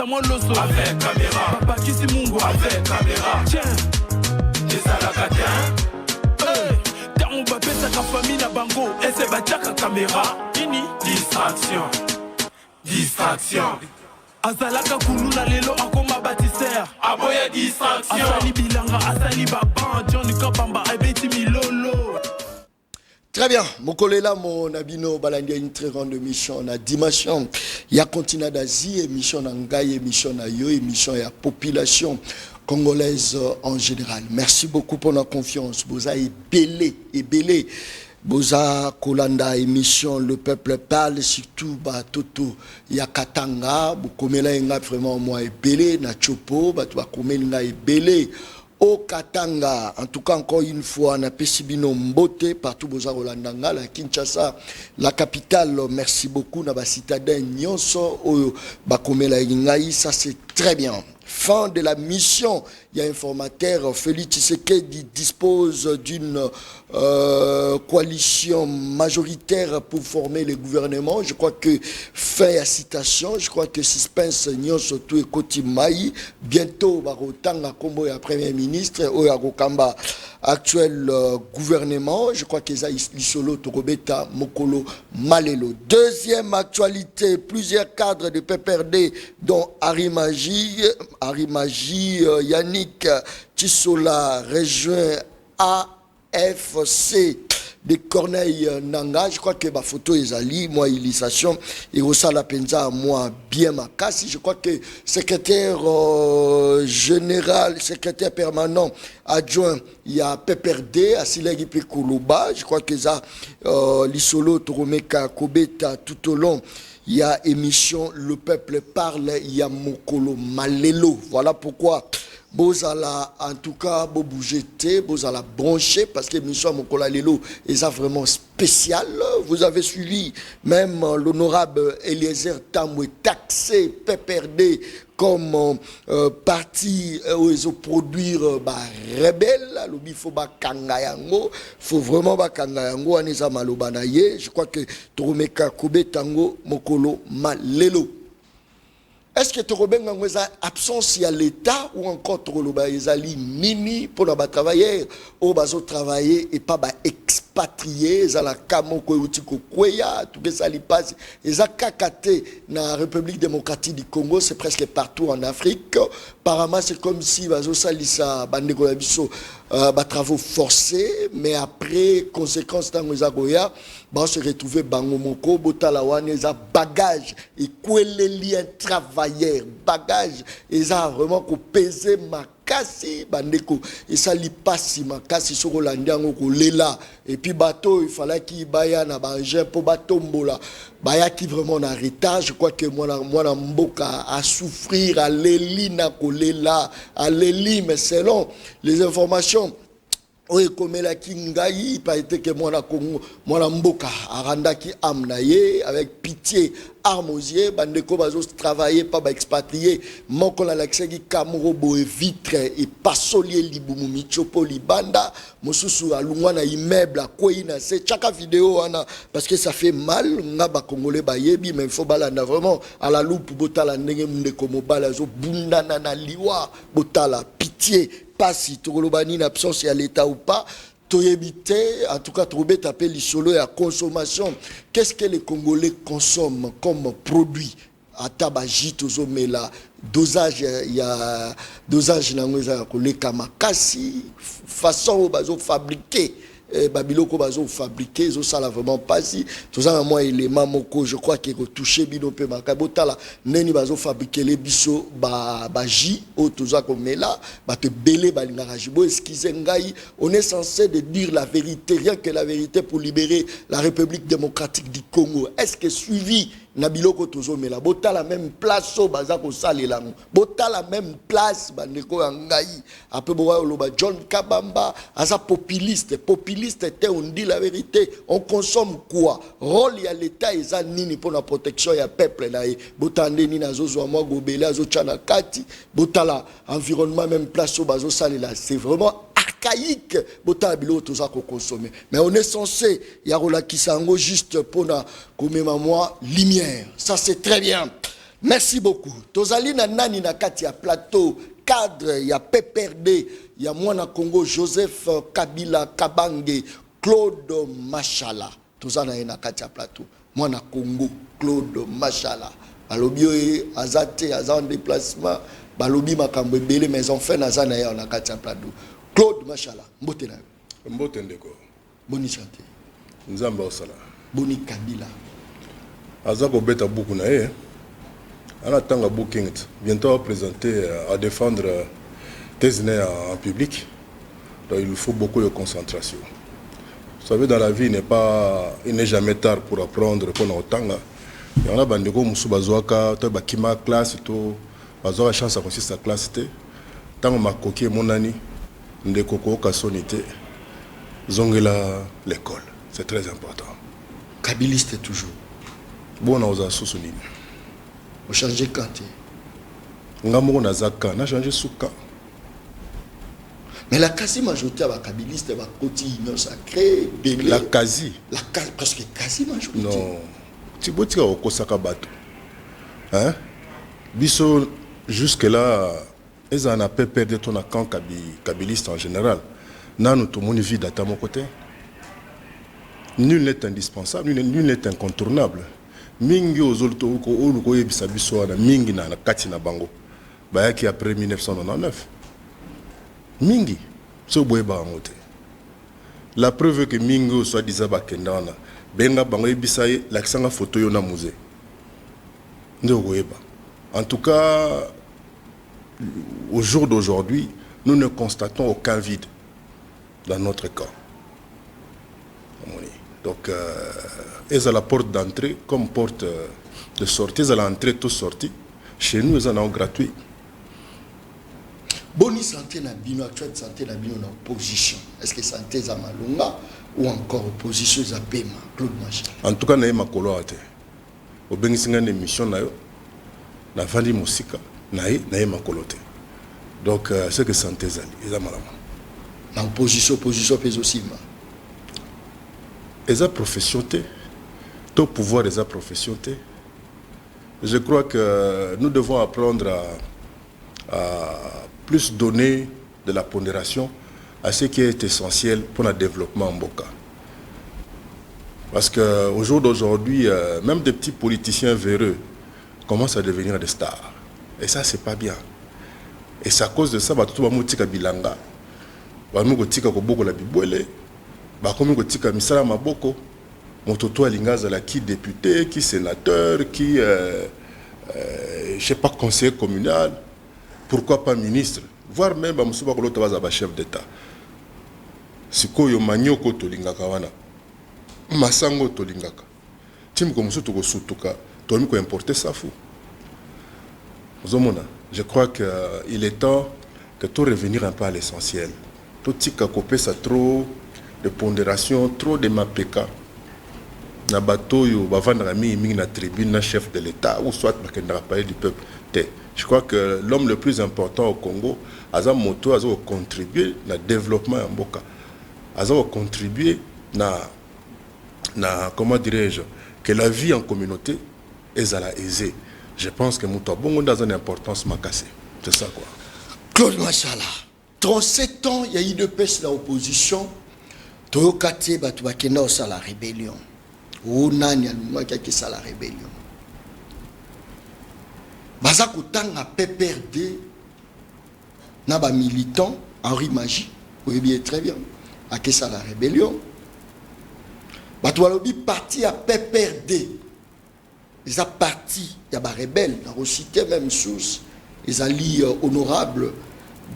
Samuel Loso avec caméra. Papa Kisimungo avec caméra. Tiens les alakatins. Tango bapesa ka famille na bango. Et c'est bataka caméra. Ini distraction. Distraction. Azalaka kuluna lelo akoma bâtisseur. Aboya distraction. Asali bilanga, asali baban. Johnny Kapamba, abeti milolo. Très bien, Mokolela, mon abino, balandia une très grande émission, na dimension, ya continent d'Asie, émission n'angaï, émission na yo, émission ya population congolaise en général. Merci beaucoup pour la confiance. Boza est belé. Boza Kolanda émission Le Peuple Parle, surtout Toto Yakatanga, Bokomela Nga vraiment moi est belé, na Chopo, Batwa Komela est belé. Au Katanga, en tout cas encore une fois, on a Pesibino Mbote, partout Boza Rolandanga, la Kinshasa, la capitale, merci beaucoup, na ba citadin Nyonso, Bakomela Ingaï, ça c'est très bien. Fin de la mission, il y a informateur Félix Tshisekedi dispose d'une coalition majoritaire pour former le gouvernement. Je crois que fin à citation, je crois que suspense Nyon surtout et Koti Maï. Bientôt, Barotanga Kombo et Premier ministre, Oyagokamba actuel gouvernement. Je crois que ça Lisolo Torobeta Mokolo Malelo. Deuxième actualité, plusieurs cadres de PPRD dont Arimaji Yannick Tissola rejoint AFC de Corneille Nanga. Je crois que ma photo est ali, moi, illustration, et au la penza, moi, bien ma casse. Je crois que secrétaire général, secrétaire permanent, adjoint, il y a PPRD, Asilegi Pekoloba. Je crois que ça, l'Isolo, Toromeka, Kobeta, tout au long. Il y a émission Le Peuple Parle, il y a Mokolo Malelo. Voilà pourquoi Bozala, en tout cas, Boboujete, Bozala branché, parce que l'émission Mokolo Malelo est vraiment spéciale. Vous avez suivi même l'honorable Eliezer Tamboué taxé PPRD comme parti où ils ont produire rebelle, il faut kangayango, faut vraiment kangayango aneza malobanaye. Je crois que Toromeka Kobe Tango Mokolo Malelo. Est-ce que Torobenga ngweza absence ya l'État ou encore Toroloba ezali nini pour les travailleurs au bazo travailler et pas expatriés za la kamoko utiko kweya tout ça li passe eza kakate na République démocratique du Congo, c'est presque partout en Afrique. Apparemment c'est comme si bazo salisa bandeko ya biso travaux forcés, mais après conséquence dans les agoya on se retrouver bango moko botala wane za bagage et kwele lien travailleur bagage et ça vraiment ko peser makasi bandeko et ça li pasi makasi soko landiango ko lela et puis bateau il fallait qu'il baya na bangin pour batombola baya qui vraiment en retard. Je crois que moi mboka a souffrir à leli na ko lela à leli, mais selon les informations oui, comme la Kingaï, pas été que moi mboka arandaki amnaye avec pitié armosier bandeko bazo travailler pas expatrié moko la laksegi kamuro boe vitre et pasolier libumu michopo libanda mosusu alungwa na immeuble a koina c'est chaque vidéo ana parce que ça fait mal nga ba congolais ba yebi mais il faut balanda vraiment à la loupe botala ndenge ndeko mobala zo bunda na liwa botala pitié pas si Torolobani une absence à l'État ou pas, en tout cas, trouver taper les solos et à consommation. Qu'est-ce que les Congolais consomment comme produit à tabac, tozo, mais là, dosage, il y a dosage dans les kamakasi, façon où ils fabriqué. Babiloko bazo fabriqué zo sala vraiment pas si tout ça moi élément moko je crois qu'il retouché bino pe makabotala neni bazo fabriquer les biso ba ji o toza comme là ba te belé balinga rajibo excusez ngai on est censé de dire la vérité, rien que la vérité pour libérer la République démocratique du Congo. Est-ce que suivi Nabiloko tozo mais la bota la même place au bazako sale la bota la même place bandeko ngai après boa loba John Kabamba asa populiste était on dit la vérité on consomme quoi rôle ya l'état eza nini pour la protection ya peuple na bota ndeni na zozo moi gobela zo chana kati bota la environnement même place au bazo sale là c'est vraiment archaïque bota bilo toza ko consommer mais on est censé ya rola kisango juste pour na comme moi lumière ça c'est très bien. Merci beaucoup. Tozali na nani na kati ya plateau cadre ya PPRD ya mwana Congo Joseph Kabila Kabange Claude Machala. Tozana na kati ya plateau mwana Congo Claude Machala. Balobi azate azan déplacement balobi makambo ebele mais enfin nazana ya na kati ya plateau. Claude Machala mbote na yo. Mbote ndeko. Boni santé. Nzamba osala. Boni Kabila. Azako beta beaucoup na ye. On attend à Booking, bientôt à présenter, à défendre Tesné en public. Donc il faut beaucoup de concentration. Vous savez, dans la vie, il n'est jamais tard pour apprendre qu'on a autant. Il y en a des gens qui ont une classe, ils ont une chance à sa classe. Tant que je suis mon ami, je suis l'école. C'est très important. Kabiliste toujours. Bon, on a souci. Vous changez quand? On a changé souka. Mais la quasi-majorité va kabiliste va côté union sacrée. La quasi. Presque quasi-majorité. Non. Tu peux dire au Kosaka Bato. Hein? Biso, jusque-là, ils en ont perdu ton camp kabiliste en général. Nous, tout le monde vit à mon côté. Nul n'est indispensable, nul n'est incontournable. Mingi ozolto ko yebisa biso wana mingi na kati na bango bayaki après 1999 mingi so boye ba ngote la preuve que mingi soit disant bakenda wana benga bango yebisa la kisanga photo yo na musée ndo yeba. En tout cas au jour d'aujourd'hui nous ne constatons aucun vide dans notre camp. Donc, ils ont la porte d'entrée comme porte de sortie. Ils ont l'entrée, tout sortie. Chez nous, ils en ont gratuit. Boni santé na bino, actuelle santé na bino na opposition. Est-ce que santé za malunga ou encore opposition za pema? Claude Machala. En tout cas, na ma kolo ate. Au bengisinga une émission na yo, na vandi musika, na ma kolote. Donc, c'est que santé zali, ils ont malama. Na opposition pèse aussi ma. Les profession, tout pouvoir des profession. Je crois que nous devons apprendre à plus donner de la pondération à ce qui est essentiel pour le développement en Mboka. Parce qu'au jour d'aujourd'hui, même des petits politiciens véreux commencent à devenir des stars. Et ça, c'est pas bien. Et c'est à cause de ça que tout le monde a bilanga. Comme kotika misala maboko mototo alingaza la qui député qui sénateur qui je sais pas conseiller communal, pourquoi pas ministre, voire même bamusuba kolota baza chef d'état. Sikoyo manyoko tolingaka wana masango tolingaka tim ko musutu ko sutuka tomi ko importer ça fou. Je crois que il est temps que tout revenir un peu à l'essentiel. Tout tika kopé ça trop de pondération, trop de mapeka. Na bateau yo bavandra mingi na tribune na chef de l'État ou soit bakendra parler du peuple. Je crois que l'homme le plus important au Congo a contribué au développement en Mboka. A contribué comment dirais-je, que la vie en communauté est aisée. Je pense que Moutou Bongo dans une importance makassé. C'est ça quoi. Claude Machala. 37 ans, il y a eu de peste dans l'opposition. Toyokate batu bakenda osala rébellion. O nani alumaki akisa la rébellion. Baza kotanga PPRD na ba militant Henri Magie, vous voyez très bien, akisa la rébellion. Batu balobi parti à PPRD. Ils ont parti, il y a des rebelles, dans le cité même source, ils ont honorable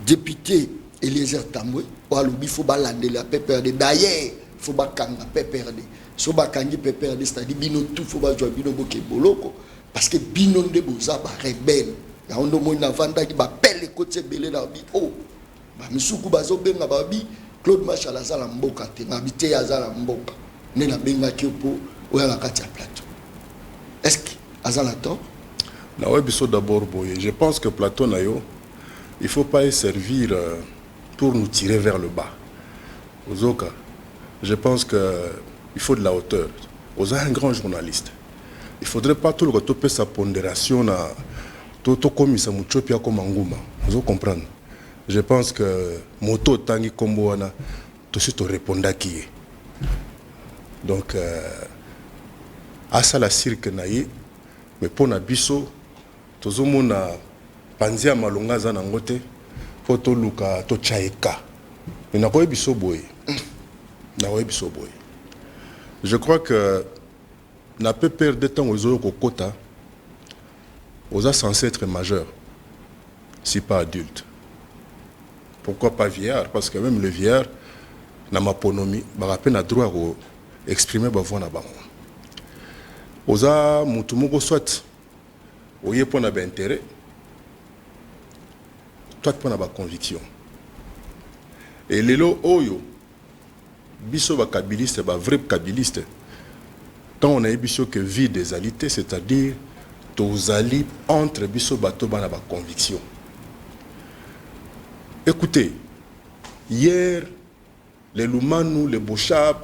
député Eliezer Tambwe. Il faut balander la PPRD. D'ailleurs, il faut bakanga PPRD. Si on bakangi PPRD, c'est-à-dire bino tout, il faut jouer bino boke boloko. Parce que bino de boza ba rebelle. Il y a un homme qui vanda qui va pelle les côtés belé dans bi. Oh, ba misuku bazo benga ba bi Claude Machala zala mboka te, ngabite ya zala mboka. Ne na benga kiopo oya la kati ya plateau. Est-ce que azala tort? Na webiso d'abord boye. Je pense que Plateau nayo, il faut pas y servir pour nous tirer vers le bas. Ozoka, je pense qu'il faut de la hauteur. Oza un grand journaliste. il faudrait pas tout le temps sa pondération na tout comme ça muchopia comme nguma. Vous comprenez? Je pense que moto tangi kombo wana tout suite répondre qui est. Donc à ça la cirque naïe mais pour na biso tozomona panzia malonga za nangote poto luka to chaika mais na koy biso boy na koy biso boy. Je crois que n'a pas perdre de temps aux autres quota aux censés être majeurs si pas adultes. Pourquoi pas vieillard? Parce que même le vieillard n'a ma ponomie ba peine droit à exprimer ba voix na bango. Oza mutumoko soit oye pona ba intérêt toi pona ba conviction. Et lelo oyo biso ba kabiliste ba vrai kabiliste quand on a eu biso que vie des alités, c'est-à-dire tous alliés entre biso bato bana ba conviction. Écoutez, hier les Lumanu, les Bochab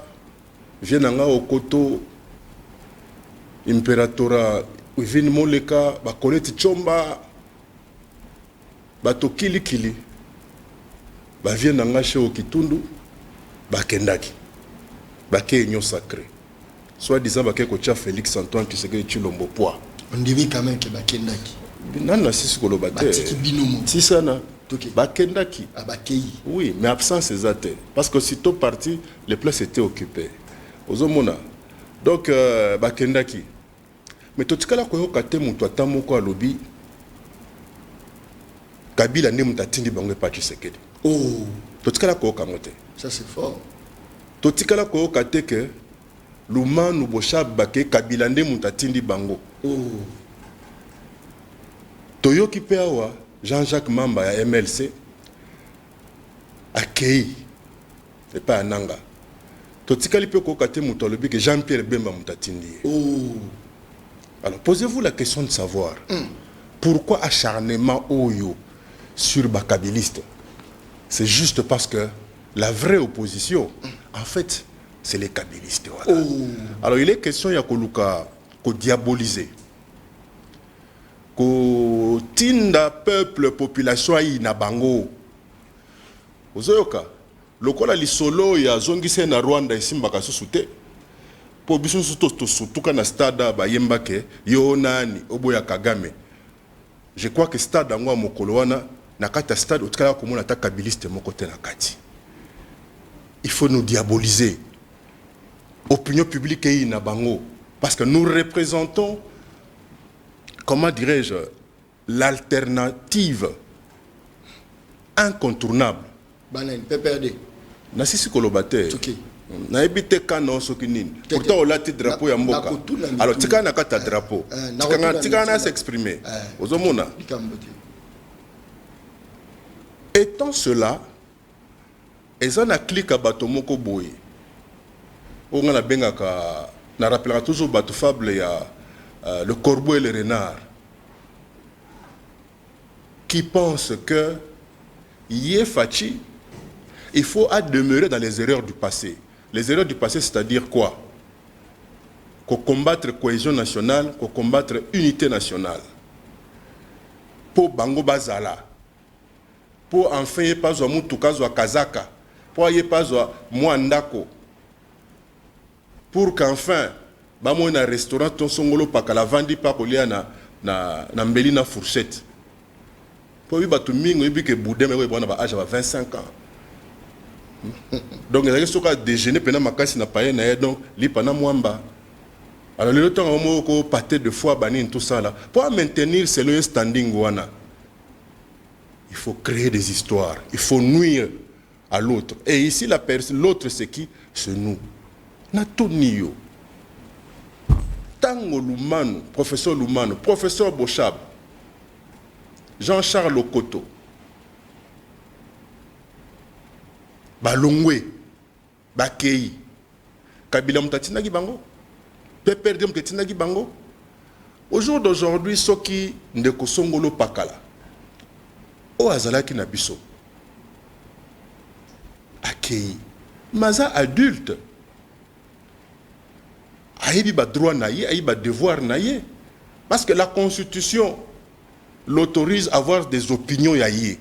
viennent au Koto, Imperatora, viennent Moleka, ba Koleti Chomba, bato Kili Kili, ba viennent chez Okitundu, ba Kendaki, ba Kenyo sacré. Soit disant que Kocha Félix Antoine Tshisekedi Tshilombo poids. On dit quand même que Bakendaki. Non, non, c'est ce que l'on battait. Si ça, non. Bakendaki. Oui, mais absence c'est ça. Parce que sitôt parti, les places étaient occupées. Aux hommes, donc, Bakendaki. Mais tout ce que là, quand on a été à lobby, Kabila n'est pas tindi bangue pas Tshisekedi. Oh. Tout ce que là, quand on a été. Ça c'est fort. Tout ce que là, quand on a été que Luma Nubosha Bake Kabila n'est pas tindi bango. Oh. Toyoki Peawa, Jean-Jacques Mamba à MLC, accueilli, et pas à Nanga. Totikali peut kokate moutolobi que Jean-Pierre Bemba Moutatindi. Oh. Alors posez-vous la question de savoir pourquoi acharnement Oyo sur Bakabiliste. C'est juste parce que la vraie opposition, en fait, c'est les kabilistes. Voilà. Oh. Alors il est question il y a qu'on diaboliser. Ko tinda peuple population ayi na bango ozoyoka lokola lisolo ya zongise na Rwanda isimbaka susute po biso to sutuka na stade ba yembake yo nani oboya Kagame. Je crois que stade ngwa mokolo wana na kata stade otkala komona ta kabiliste moko te na kati. Il faut nous diaboliser. Opinion publique ayi na bango parce que nous représentons, comment dirais-je, l'alternative incontournable. Banane, PPRD. Nasisi kolobate. Ok. Na ebite kano sokinine. Pourtant on l'a dit drapeau ya mboka. Alors tika na kata drapeau. Tika na s'exprimer. Ozomona. Étant cela, ezan na clique bato moko boye. On a bengaka na rappelera toujours bato fable ya le corbeau et le renard, qui pense que Yefachi, il faut demeurer dans les erreurs du passé. Les erreurs du passé, c'est-à-dire quoi? Qu'on combattre cohésion nationale, qu'on combattre unité nationale. Pour Bango Bazala, pour enfin y pas Mutukazo Kazaka, pour y pas Mwandako, pour qu'enfin ba mo na restaurant ton songolo pakala vandi pa kolia na mbeli na fourchette po bi batu mingo bi ke boudem we bona ba âge va 25 ans. Donc il soka déjeuner pena makasi na paye na donc li pana mwamba. Alors le temps mo ko pâté de foie bani tout ça là pour maintenir ce standing wana. Il faut créer des histoires, il faut nuire à l'autre. Et ici l'autre c'est qui? C'est nous. Na tout niyo. Tango Lumanu, professeur Bochab, Jean-Charles Okoto, Balongwe, Bakei, Kabila Mutatinagi Bango, PPRD Mutatinagi Bango. Au jour d'aujourd'hui, Soki Ndeko Songolo Pakala, O Azalaki Nabiso, Akei, Maza adulte, ayebi ba droit naïe, ayebi ba devoir naïe. Parce que la Constitution l'autorise à avoir des opinions yaïe.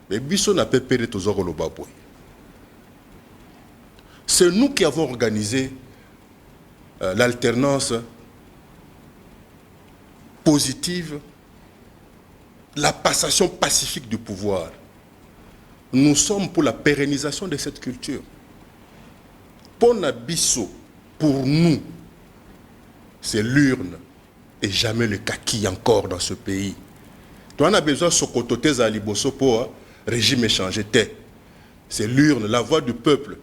Mais biso n'a pas péré tous le baboy. C'est nous qui avons organisé l'alternance positive, la passation pacifique du pouvoir. Nous sommes pour la pérennisation de cette culture. Pour Nabiso, pour nous, c'est l'urne et jamais le kaki encore dans ce pays. Toi, on a besoin de Sokotote Zaliboso pour régime échangé. C'est l'urne, la voix du peuple.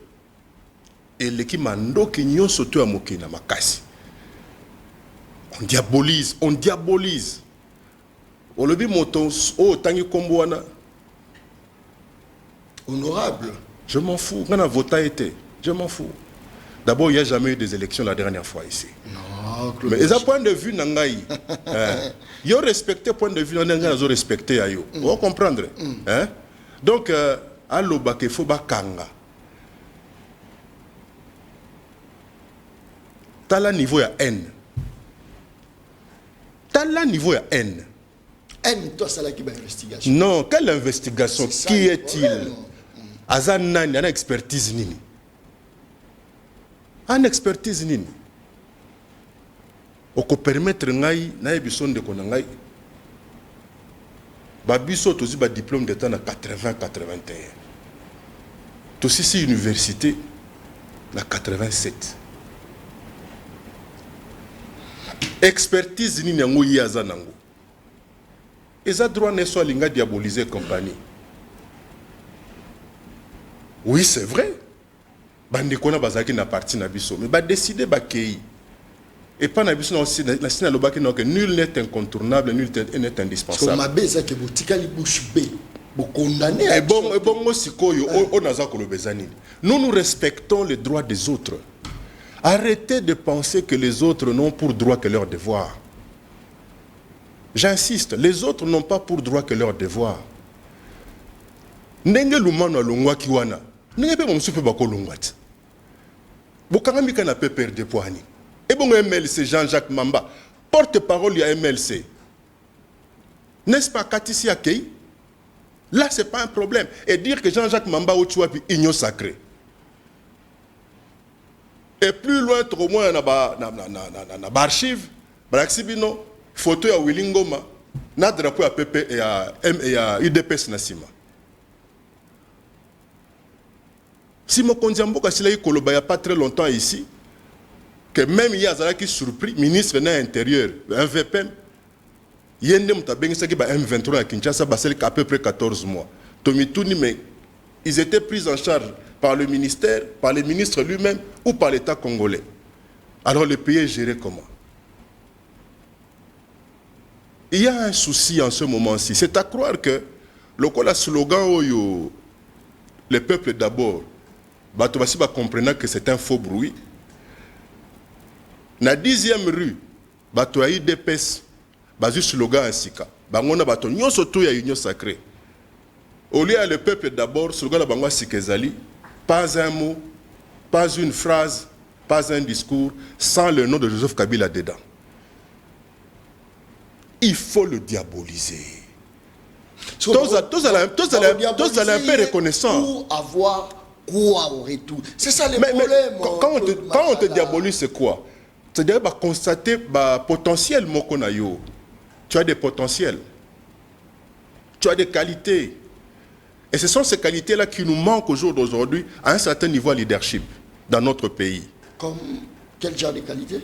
Et l'équipe mando qui n'y a sauté à Mokina Makasi. On diabolise, on diabolise. On le dit, oh, tangi komboana. Honorable. Je m'en fous. On a voté été. Je m'en fous. D'abord, il n'y a jamais eu des élections la dernière fois ici. Non, mais ils ont point de vue nangaï. Ils ont respecté point de vue nangaï, ils ont respecté ayo. Vous comprendre? Donc, à l'obak, il faut bakanga. T'as niveau à haine. T'as niveau à haine. Haine, toi, c'est là qui va investigation. Non, quelle investigation? Qui est-il? Azan nani, ana expertise nini? Ana expertise nini? Oko permettre ngai na ebison de konangai. Ba biso tozi ba diplôme d'état na 80-81. Tosi si université na 87. Expertise nini yango yaza nango. Eza droit ne soit linga diaboliser compagnie. Oui, c'est vrai. Bandekona bazaki na parti na biso, mais ba décider ba kei. Et pas na biso na aussi na sina lobaki no que nul n'est incontournable, nul n'est indispensable. Parce que ma beza que botika li bouche bé, bo condamné. Et bon sikoyo on aza ko lobezani. Nous respectons les droits des autres. Arrêtez de penser que les autres n'ont pour droit que leur devoir. J'insiste, les autres n'ont pas pour droit que leur devoir. Ndenge lumano lungwa kiwana. Ndenge pe msupe bako lungwat. Bokanga mika na pe perdre poani. Et bon MLC Jean-Jacques Mamba, porte-parole à MLC. N'est-ce pas Katisi Akei? Là c'est pas un problème. Et dire que Jean-Jacques Mamba ou Tchouapi igno sacré. Et plus loin, trop moins, na archive, Braxibino, photo à Willingoma, na drapeau à PP et à UDPS Nassima. Si mon Kondiambo Kassila Koloba il n'y a pas très longtemps ici, que même il y a qui surpris, ministre de l'Intérieur, un VPM, il y a un M23 à Kinshasa, à peu près 14 mois. Tomitouni, mais ils étaient pris en charge par le ministère, par le ministre lui-même ou par l'État congolais. Alors le pays est géré comment? Il y a un souci en ce moment-ci. C'est à croire que le slogan Oyo, le peuple d'abord, Batobasi va comprendre que c'est un faux bruit. Na 10e rue, Bato Aïe d'Epes, Bazu slogan Asika. Bangona Bato Nyoso tout ya union sacrée. Au lieu le peuple d'abord, slogan la Bangwa Sikezali, pas un mot, pas une phrase, pas un discours, sans le nom de Joseph Kabila dedans. Il faut le diaboliser. Tous allez un peu reconnaissant. Pour avoir quoi au retour. C'est ça le problème. Quand on te diabolise, c'est quoi? C'est-à-dire constater le potentiel mokonayo. Tu as des potentiels. Tu as des qualités. Et ce sont ces qualités-là qui nous manquent au jour d'aujourd'hui à un certain niveau de leadership dans notre pays. Comme quel genre de qualités?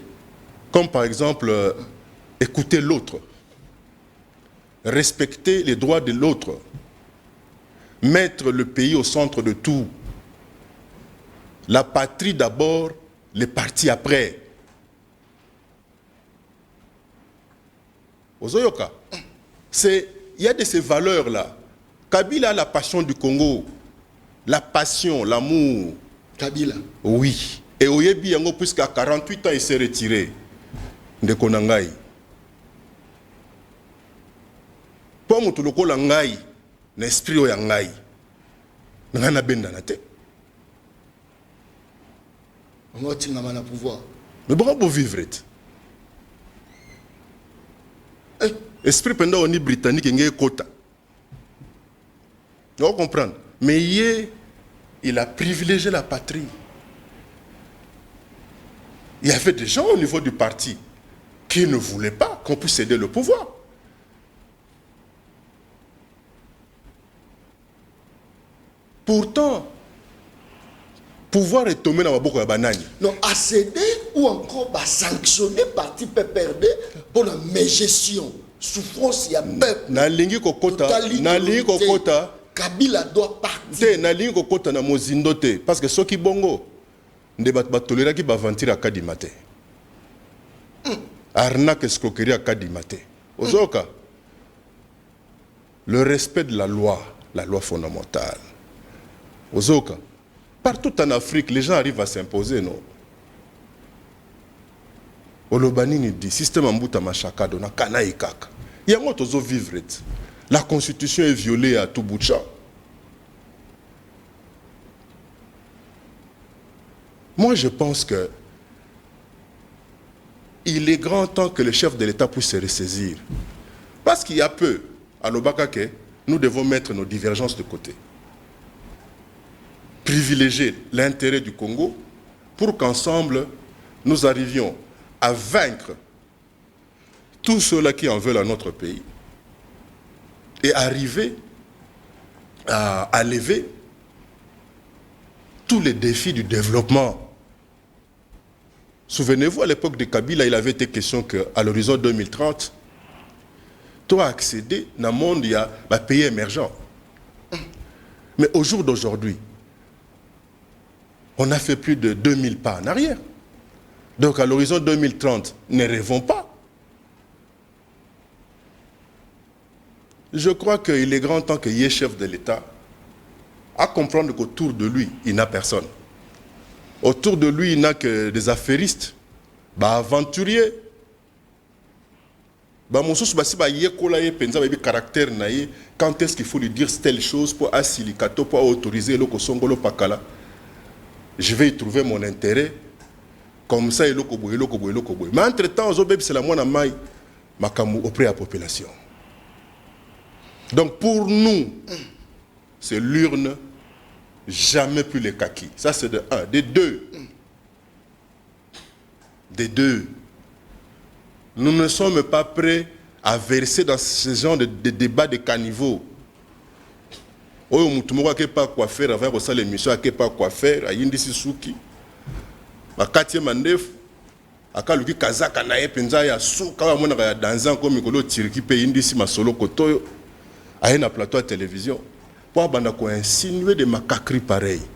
Comme par exemple, écouter l'autre. Respecter les droits de l'autre. Mettre le pays au centre de tout. La patrie d'abord, les partis après. Ozoyoka, il y a de ces valeurs-là. Kabila a la passion du Congo, la passion, l'amour. Kabila? Oui. Et Oyebi Yango, puisqu'à 48 ans, il s'est retiré de Konangai. Pour moi, tout le monde Langai, l'esprit Oyangai, n'a benda na te. On va tenir le pouvoir. Mais bon vivre. Esprit pendant on est britannique il y a quota. On comprend. Mais il a privilégié la patrie. Il y avait des gens au niveau du parti qui ne voulaient pas qu'on puisse céder le pouvoir. Pourtant, pouvoir est tombé dans la boucle de banane. Non, à céder ou encore à sanctionner parti PPRD pour la mégestion. Souffrance, il y a peuple. Na lingi kokota, Kabila doit partir. Na lingi kokota na mozindo te parce que ceux qui bongo ne bat tolera qui ba ventir à kadimate. Arnaque escroquerie à kadimate. Ozoka. Le respect de la loi fondamentale. Ozoka. Partout en Afrique, les gens arrivent à s'imposer, non? Olobanini dit, système ambuta machaka dona kana ikaka. Il y a un autre vivre. La constitution est violée à tout bout de champ. Moi, je pense que il est grand temps que le chef de l'État puisse se ressaisir. Parce qu'il y a peu, à l'Obakake, nous devons mettre nos divergences de côté. Privilégier l'intérêt du Congo pour qu'ensemble, nous arrivions à vaincre tous ceux-là qui en veulent à notre pays et arriver à lever tous les défis du développement. Souvenez-vous, à l'époque de Kabila, il avait été question qu'à l'horizon 2030, toi accéder dans le monde, il y a un pays émergent. Mais au jour d'aujourd'hui, on a fait plus de 2000 pas en arrière. Donc à l'horizon 2030, ne rêvons pas. Je crois qu'il est grand temps qu'il y ait chef de l'État à comprendre qu'autour de lui, il n'a personne. Autour de lui, il n'a que des affairistes, aventuriers. Quand est-ce qu'il faut lui dire telle chose pour assilikato, pour autoriser le Kosongolo Pakala? Je vais y trouver mon intérêt. Comme ça, il est. Mais entre-temps, c'est la moine maille auprès de la population. Donc pour nous, c'est l'urne, jamais plus les kakis. Ça c'est de un. Des deux. Nous ne sommes pas prêts à verser dans ce genre de débat de caniveau. Oh, mutumo qui pas quoi faire avant que ça l'émission qui pas quoi faire. Ayindi Sisuki. Makati Mandef. Akaluki Kazaka na epenza ya suka wa mona ya danzan comme mikolo tiriki pe indi si masolo kotoyo. À un plateau à télévision, pour insinuer des macaqueries pareilles.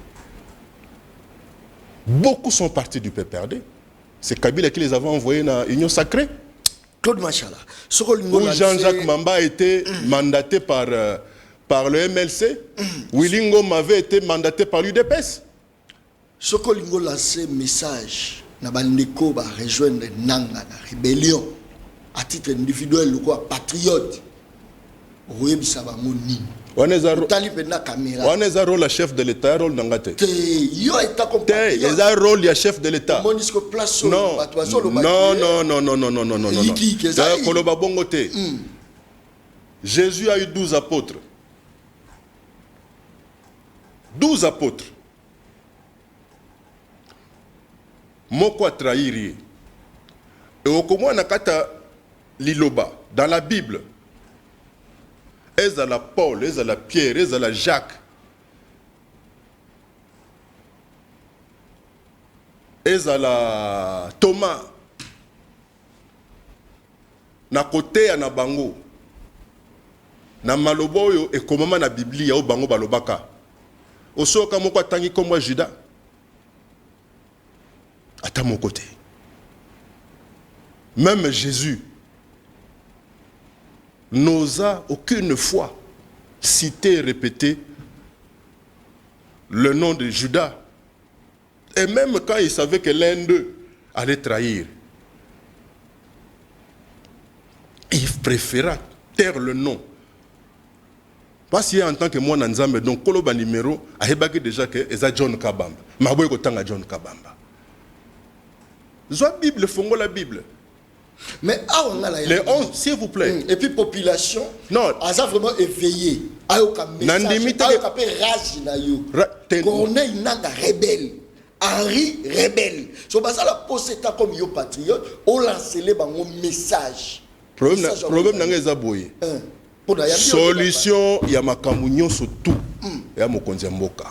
Beaucoup sont partis du PPRD. C'est Kabila qui les avait envoyés dans l'Union sacrée. Claude Machala. Où Jean-Jacques Mamba a été mandaté par le MLC. Willingo m'avait été mandaté par l'UDPS. Ce que l'Ingo lancé message, Nabandeko va rejoindre Nanga, la rébellion, à titre individuel, quoi, patriote. On est un rôle à chef de l'État, rôle d'Angate. Il a un rôle à chef de l'État. Non. Jésus a eu 12 apôtres. 12 apôtres. Moko a trahir. Et au comment nakata liloba dans la Bible. Ezala Paul, ezala Pierre, ezala Jacques. Ezala Thomas. Na côté ya na bango. Na maloboyo et komama na Biblia ya o bango balobaka. Osoka moko atangi comme Judas. À mon côté. Même Jésus n'osa aucune fois citer et répéter le nom de Judas. Et même quand il savait que l'un d'eux allait trahir, il préféra taire le nom. Parce qu'il y a en tant que moi, Nanzambe, donc, Koloba numéro, a déjà que c'est John Kabamba. Maboy Kotanga John Kabamba. Zoa Bible, fongo la Bible. Mais on a la Les 11, s'il vous plaît. Et puis population, non, a vraiment éveillé. Ayoka message, ayoka pe rage na yo. Corneille Nanga rebelle. Henri rebelle. So basa la poseta comme yo patriote, on lance les bango message. Problème nanga ezaboye. Solution ya makamunyo surtout. Ya mokonzi mboka.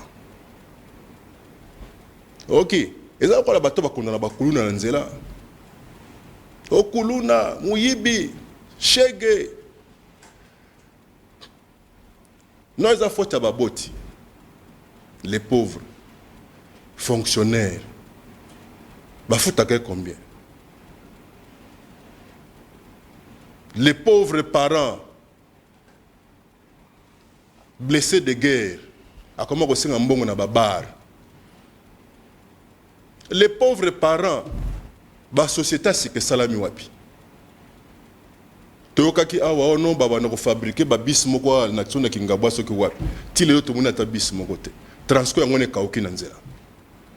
OK. Eza ko la bato bakunda na bakuluna na nzela. Okuluna, Muyibi, Shege. Nous avons fait Baboti. Les pauvres, fonctionnaires. Bafouta combien? Les pauvres parents, blessés de guerre. À comment on s'est en na babar. Les pauvres parents, ba société c'est que salami wapi toyoka ki awa ono baba na ko fabriquer ba bis moko na tsona kingabwa soki wapi tile yo to mona ta bis moko te transco yango ne kauki na nzela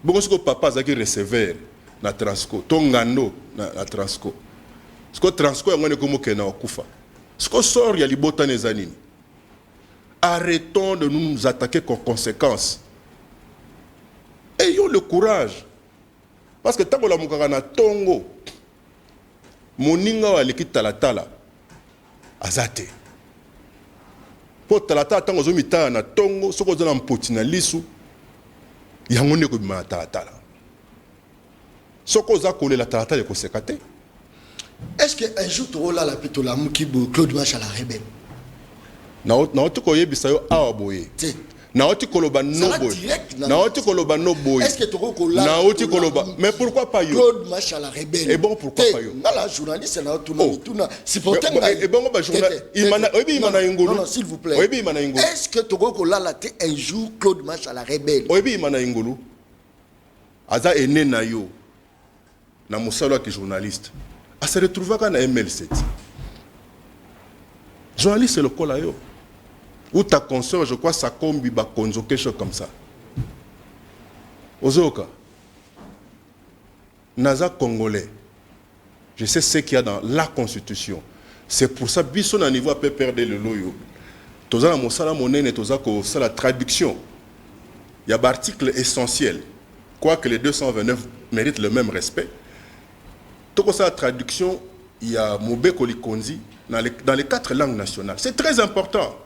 bongo siko papa zaki receveur na transco to ngando na transco siko transco yango ne komo kena okufa siko sort ya libota ne zanini. Arrêtons de nous attaquer comme conséquence. Ayons le courage. Parce que tant que la mukaka na tongo, moninga wa leki talatala, azate. Po talatala tango zo mita na tongo, soko zo na mpoti na lisu, yango ne ko bima talatala. Soko za kole la talatala ko sekate. Est-ce que un jour tu auras la pitola mukibo Claude Macha la rebelle? Na otu ko yebisa yo awaboye. Na oti koloba no boy. Na oti koloba no boy. Est-ce que tu kola? Na oti koloba. Mais pourquoi pas yo? Claude Macha la rebelle. Et bon pourquoi pas yo? Na la journaliste na tuna. C'est pourtant et bon ba journaliste. Obi mana ingolo. Non s'il vous plaît. Obi mana ingolo. Est-ce que tu kola la te un jour Claude Macha la rebelle? Obi mana ingolo. Aza ene na yo. Na musalo ki journaliste. A se retrouver quand na ML7. Journaliste c'est le kola yo. Ou ta consort, je crois, ça combi ba konzo quelque chose comme ça. Ozoka. Naza congolais. Je sais ce qu'il y a dans la constitution. C'est pour ça biso na niveau peut perdre le loyo. Toza na mosala monene toza ko ça la traduction. Il y a l'article essentiel. Quoique les 229 méritent le même respect. Toko ça la traduction, il y a Mobeko Likonzi dans les 4 langues nationales. C'est très important.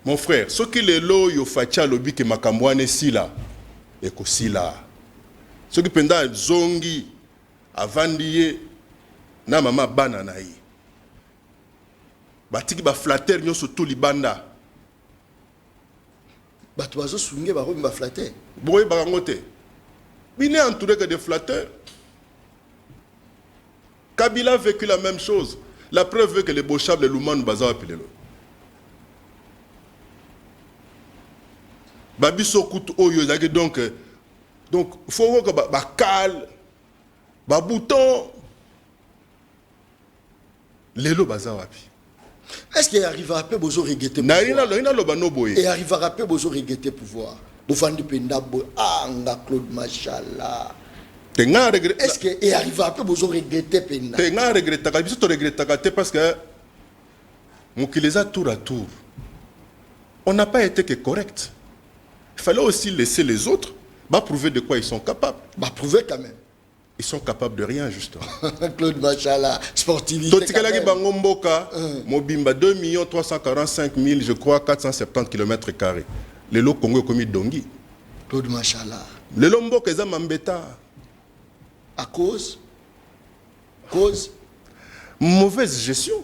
Mon frère, ce qui est là, il faut que lobi que makambwane sila et ko sila. Ce qui penda zongi avandiye na mama bana na yi. Batiki ba flatter nyo surtout libanda. Batu bazo sunge ba robi ba flatter. Boye ba ngote. Bine entouré que de flatteurs. Kabila a vécu la même chose. La preuve est que les Bochab, les Louman, baza appelé le. Babi sokout oyo donc faut voir que ba cal ba bouton lelo baza wapi. Est-ce qu'il arrivera peu bozo regretter na ina lo ba no boye et arrivera peu bozo regretter pouvoir bofandi penda bo anga Claude Machala tenga regret. Est-ce que et arrivera peu bozo regretter penda tenga regretta ka biso to regretta ka te parce que mukileza tour à tour on n'a pas été que correct. Il fallait aussi laisser les autres prouver de quoi ils sont capables. Prouver quand même. Ils sont capables de rien, justement. Claude Machala, sportivité. Totikalagi Bangomboka, Mobimba, 2 345 000, je crois, 470 km². Le lot Congo commis Dongi. Claude Machala. Le Lomboka, ils ont Mambeta. À cause mauvaise gestion.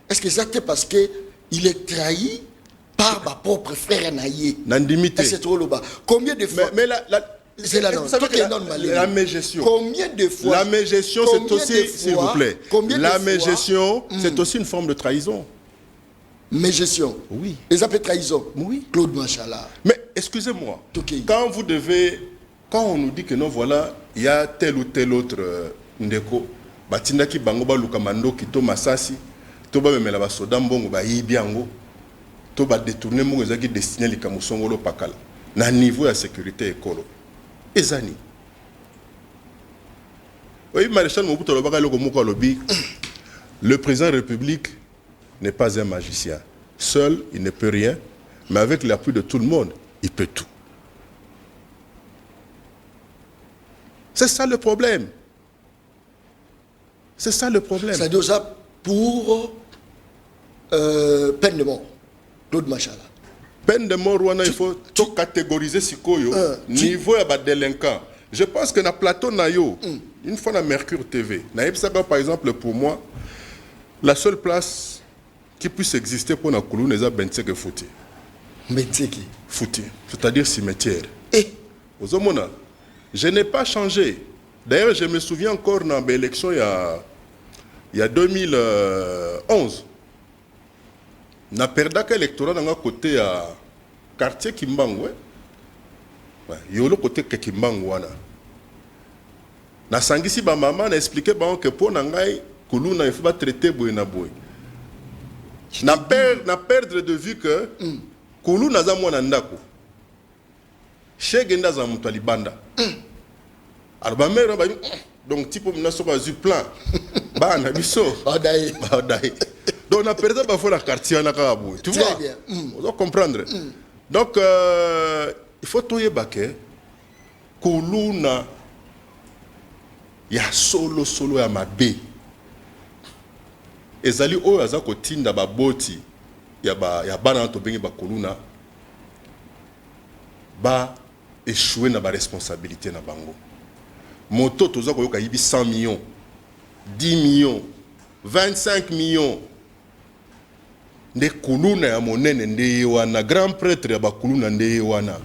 Est-ce que c'est parce qu'il est trahi par ma propre frère Naïe? Nandimité. C'est trop le bas. Combien de fois? Mais c'est la mégestion. Combien de fois? La mégestion, c'est aussi, s'il vous plaît. La mégestion, c'est aussi une forme de trahison. Mégestion? Oui. Et ça fait trahison? Oui. Claude Machala. Mais excusez-moi. Quand on nous dit que non, voilà, il y a tel ou tel autre ndeko, batindaki bango lukamando kito masasi, to ba memela ba soda mbongo ba yibiango. To ba détourner mo ezaki destiné likamosongolo pakala na niveau ya sécurité écolo ezani Oui, Maréchal Mobutu le président de la République n'est pas un magicien. Seul, il ne peut rien, mais avec l'appui de tout le monde, il peut tout. C'est ça le problème. C'est ça le problème. C'est déjà pour peine de mort. Claude Machala. Peine de mort, il faut tout catégoriser ce niveau de délinquant. Je pense que dans le plateau, une fois dans Mercure TV, par exemple, pour moi, la seule place qui puisse exister pour la Kouloune est Benteke Fouti. Benteke Fouti, c'est-à-dire cimetière. Et je n'ai pas changé. D'ailleurs, je me souviens encore dans l'élection il y a 2011. Na perdaka électorat dans côté à quartier Kimbangu. Il y a le côté Kimbangu. Na sangisi ba maman a expliqué que pour nangai Koulouna il faut pas traiter boy na boy. Na perdre de vue que Koulouna za mwana ndako. Chegenda za mtu alibanda. Alors ba mère ba donc type na so ba zu plan. Ba na biso. Badaï. Donc on a perdu la quartier na kaboy. Tu vois? On doit comprendre. Donc il faut toyer baké Koulouna ya solo ya mabe. Ezali oyo aza kotinda ba boti ya bana to bengi ba Koulouna ba échouer na ba responsabilité na bango. Moto toza koyoka yibi 100 millions, 10 millions, 25 millions. Nde Koulouna ya monene nde wana grand prêtre ya ba Koulouna nde wana.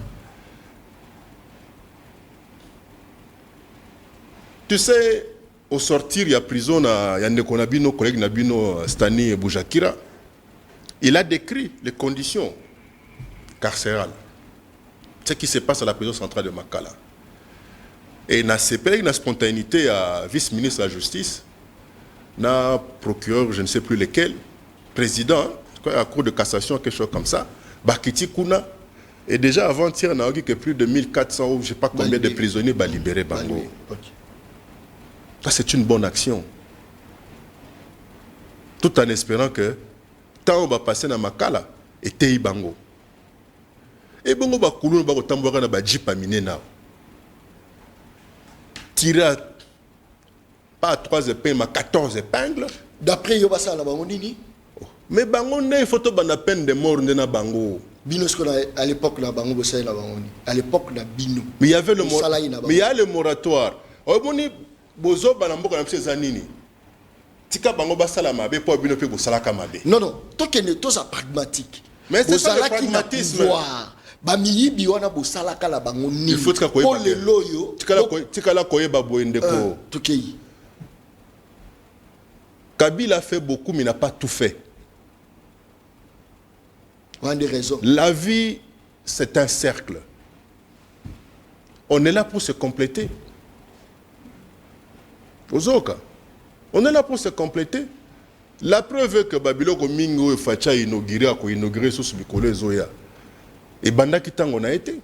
Tu sais, au sortir, il y a prison, il y a un collègue Nabino Stani Boujakira. Il a décrit les conditions carcérales. Ce qui se passe à la prison centrale de Makala. Et il y a une spontanéité à vice-ministre de la Justice, na procureur, je ne sais plus lequel, président, à la Cour de cassation, quelque chose comme ça, Bakiti Kuna. Et déjà avant-hier, on a dit que plus de 1400 ou je ne sais pas combien de prisonniers sont libérés. Bango. Ça, c'est une bonne action. Tout en espérant que tant on va passer dans Makala et Tei Bango. Et Bango va couler dans le ba jeep à miner now. Tirer pas à 3 épingles, mais 14 épingles. D'après Yobasa na Bango Nini. Mais Bango il faut que la peine de mort na Bango. Bino à l'époque na Bango Bossay na Bango. À l'époque na Bino. Mais il y avait mais il y a le moratoire. Bozo banamboka na pesa nini tika bango basala mabe po bino pe bosala ka mabe non to kene to ça pragmatique mais c'est ça le pragmatisme ba miyibi wana bosala ka la bango nini il faut tika koyeba le loyo tika la koyeba boende ko tokei Kabila a fait beaucoup mais il n'a pas tout fait. On a des raisons. La vie c'est un cercle. On est là pour se compléter. On est là pour se compléter. La preuve est que Babylone Mingo Facha inauguré sous Bikole Zoya. Et Banda Kitang on a été.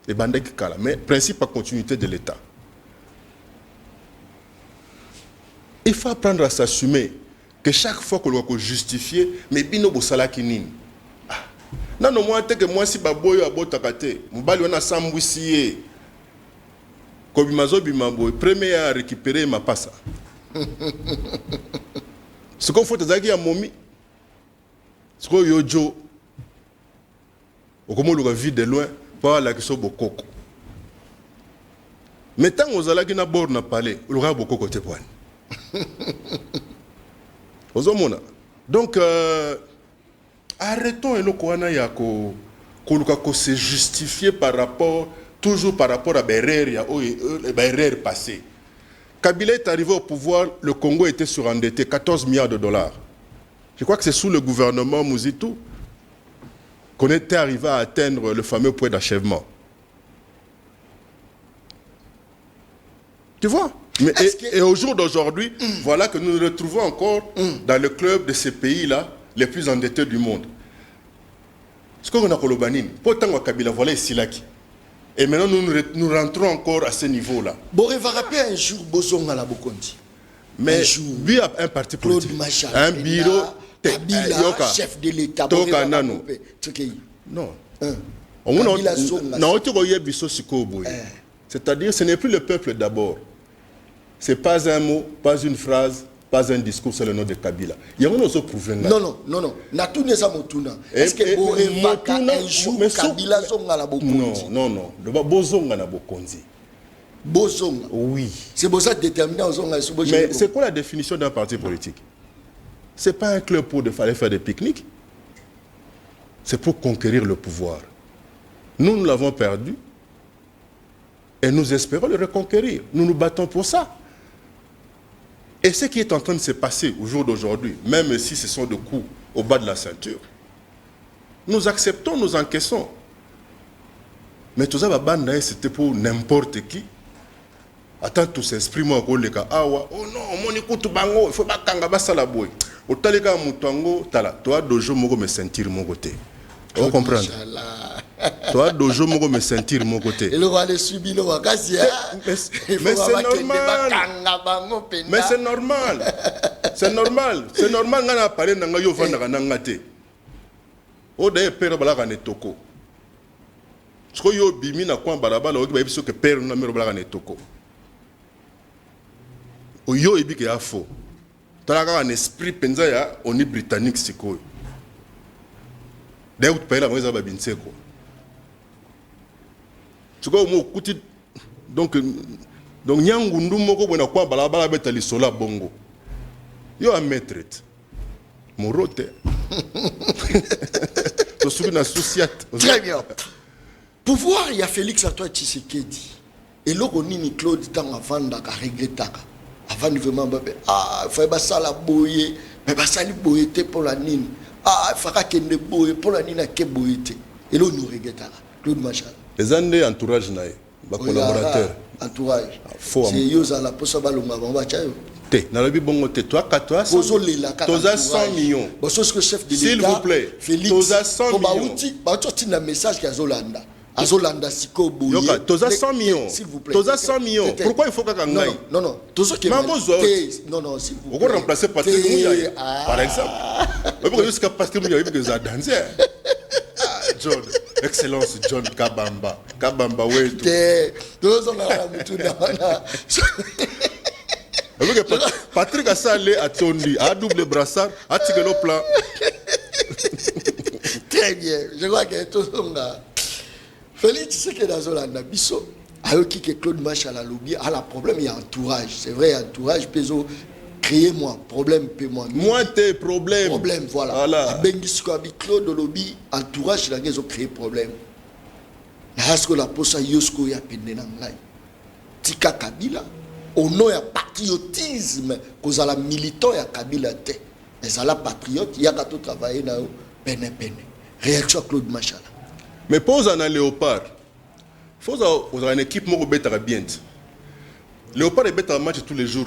Et Banda Kikala. Mais principe à continuité de l'État. Il faut apprendre à s'assumer que chaque fois que l'on va justifier, mais bino bosala kinin. Non, non, moi, que moi, si Baboyo a botakate, Mbali on a sambousié. Kobimazo Bimabo, premier à récupérer ma passe. Ce qu'on faut dire, à Momi, ce qu'on yojo, au comment on vit de loin, pas la question de coco. Mais tant qu'on a la bord n'a parlé, on aura beaucoup côté point. Donc, arrêtons le Kouana Yako, qu'on se justifier toujours par rapport à l'erreur passée. Kabila est arrivé au pouvoir, le Congo était surendetté, 14 milliards de dollars. Je crois que c'est sous le gouvernement Mouzitou qu'on était arrivé à atteindre le fameux point d'achèvement. Tu vois? Mais et au jour d'aujourd'hui, voilà que nous nous retrouvons encore dans le club de ces pays-là, les plus endettés du monde. Ce qu'on a Kolobanine, pourtant Kabila, voilà ici là qui. Et maintenant, nous rentrons encore à ce niveau-là. Bon, il va rappeler un jour, Bozonga la Bokondi. Mais lui a un parti politique, un bureau, Kabila, chef de l'État. Non. C'est-à-dire, ce n'est plus le peuple d'abord. Ce n'est pas un mot, pas une phrase, pas un discours sur le nom de Kabila. Il y a un autre prouvé. Non. Est-ce que vous un jour Kabila Zonga la Bokondi? Non. Bozonga la Bokondi. Bozonga. Oui. C'est pour ça que déterminer Zonga. Mais c'est quoi la définition d'un parti politique? Ce n'est pas un club pour faire des pique-niques. C'est pour conquérir le pouvoir. Nous l'avons perdu. Et nous espérons le reconquérir. Nous nous battons pour ça. Et ce qui est en train de se passer au jour d'aujourd'hui, même si ce sont des coups au bas de la ceinture, nous acceptons, nous encaissons. Mais tout ça, c'était pour n'importe qui. Attends, tout s'exprime encore les cas. Ah ouais, oh non, mon écoute bango, il faut pas kanga basa la boy. Au talega mutango, tala, toi dojo mogo me sentir mon côté. Vous comprenez? Toi dojo mogo me sentir mon côté. Et le roi le subit le wakasi. Mais c'est normal. Mais c'est normal. C'est normal. C'est normal ngana parler nanga yo vanda nanga te. O de père bala ne toko. Siko yo bimi na kwa balabala o ba biso ke père na mero bala ne toko. Oyo ebi ke afo. Talaka un esprit penza ya oni britannique sikoyo. D'ailleurs tu parles avec Babinseko. Tu vois mo kuti donc nyangundu moko bona kwa balabala beta lisola bongo. Yo a maître. Morote. To suki na sociate. Très bien. Pouvoir il y a Félix Antoine Tshisekedi. Et loko nini Claude tant avant d'aka regrettaka. Avant de vraiment il faut pas ça la boyer mais pas ça li boyete pour la nini il faut que ne boyer pour la nini que boyete et là nous regrettons Claude Machal les années entourage nae ba collaborateur entourage c'est yoza la posa balonga ba chayo te na lobi bongo te toi toza 100 millions parce que chef de l'État s'il vous plaît Félix toza 100 millions ba uti na message ka Zolanda Azolanda siko boye. Yoka, toza 100 millions. S'il vous plaît. Toza 100 millions. Pourquoi il faut qu'à ngai? Non. Tozo qui non, s'il vous plaît. On va remplacer Patrick Mouya. Par exemple. Pourquoi jusqu'à Patrick Mouya il veut que danser. John, excellence John Kabamba. Kabamba ouais tout. Tozo na mutuna. Patrick a salé à Tondi, à double brassard, à tirer le plan. Très bien. Je crois que Tozo na Félix, c'est que dans Zolanda, Bisso, ayoki que Claude Machal a lobby, a la problème, il y a entourage. C'est vrai, entourage, peso, créez-moi, problème, paie-moi. Moi, tes problèmes. Problème, voilà. Bengisco, Claude lobby, entourage, là, ils ont créé problème. Est-ce que la posa yosko ya pendenangai? Tika Kabila, au nom ya patriotisme, cause à la militant ya Kabila te. Mais à la patriote, il y a qu'à tout travailler là, pene. Réaction à Claude Machal. Mais pose un Léopard. Il faut avoir une équipe qui est bien. Léopard est un match tous les jours.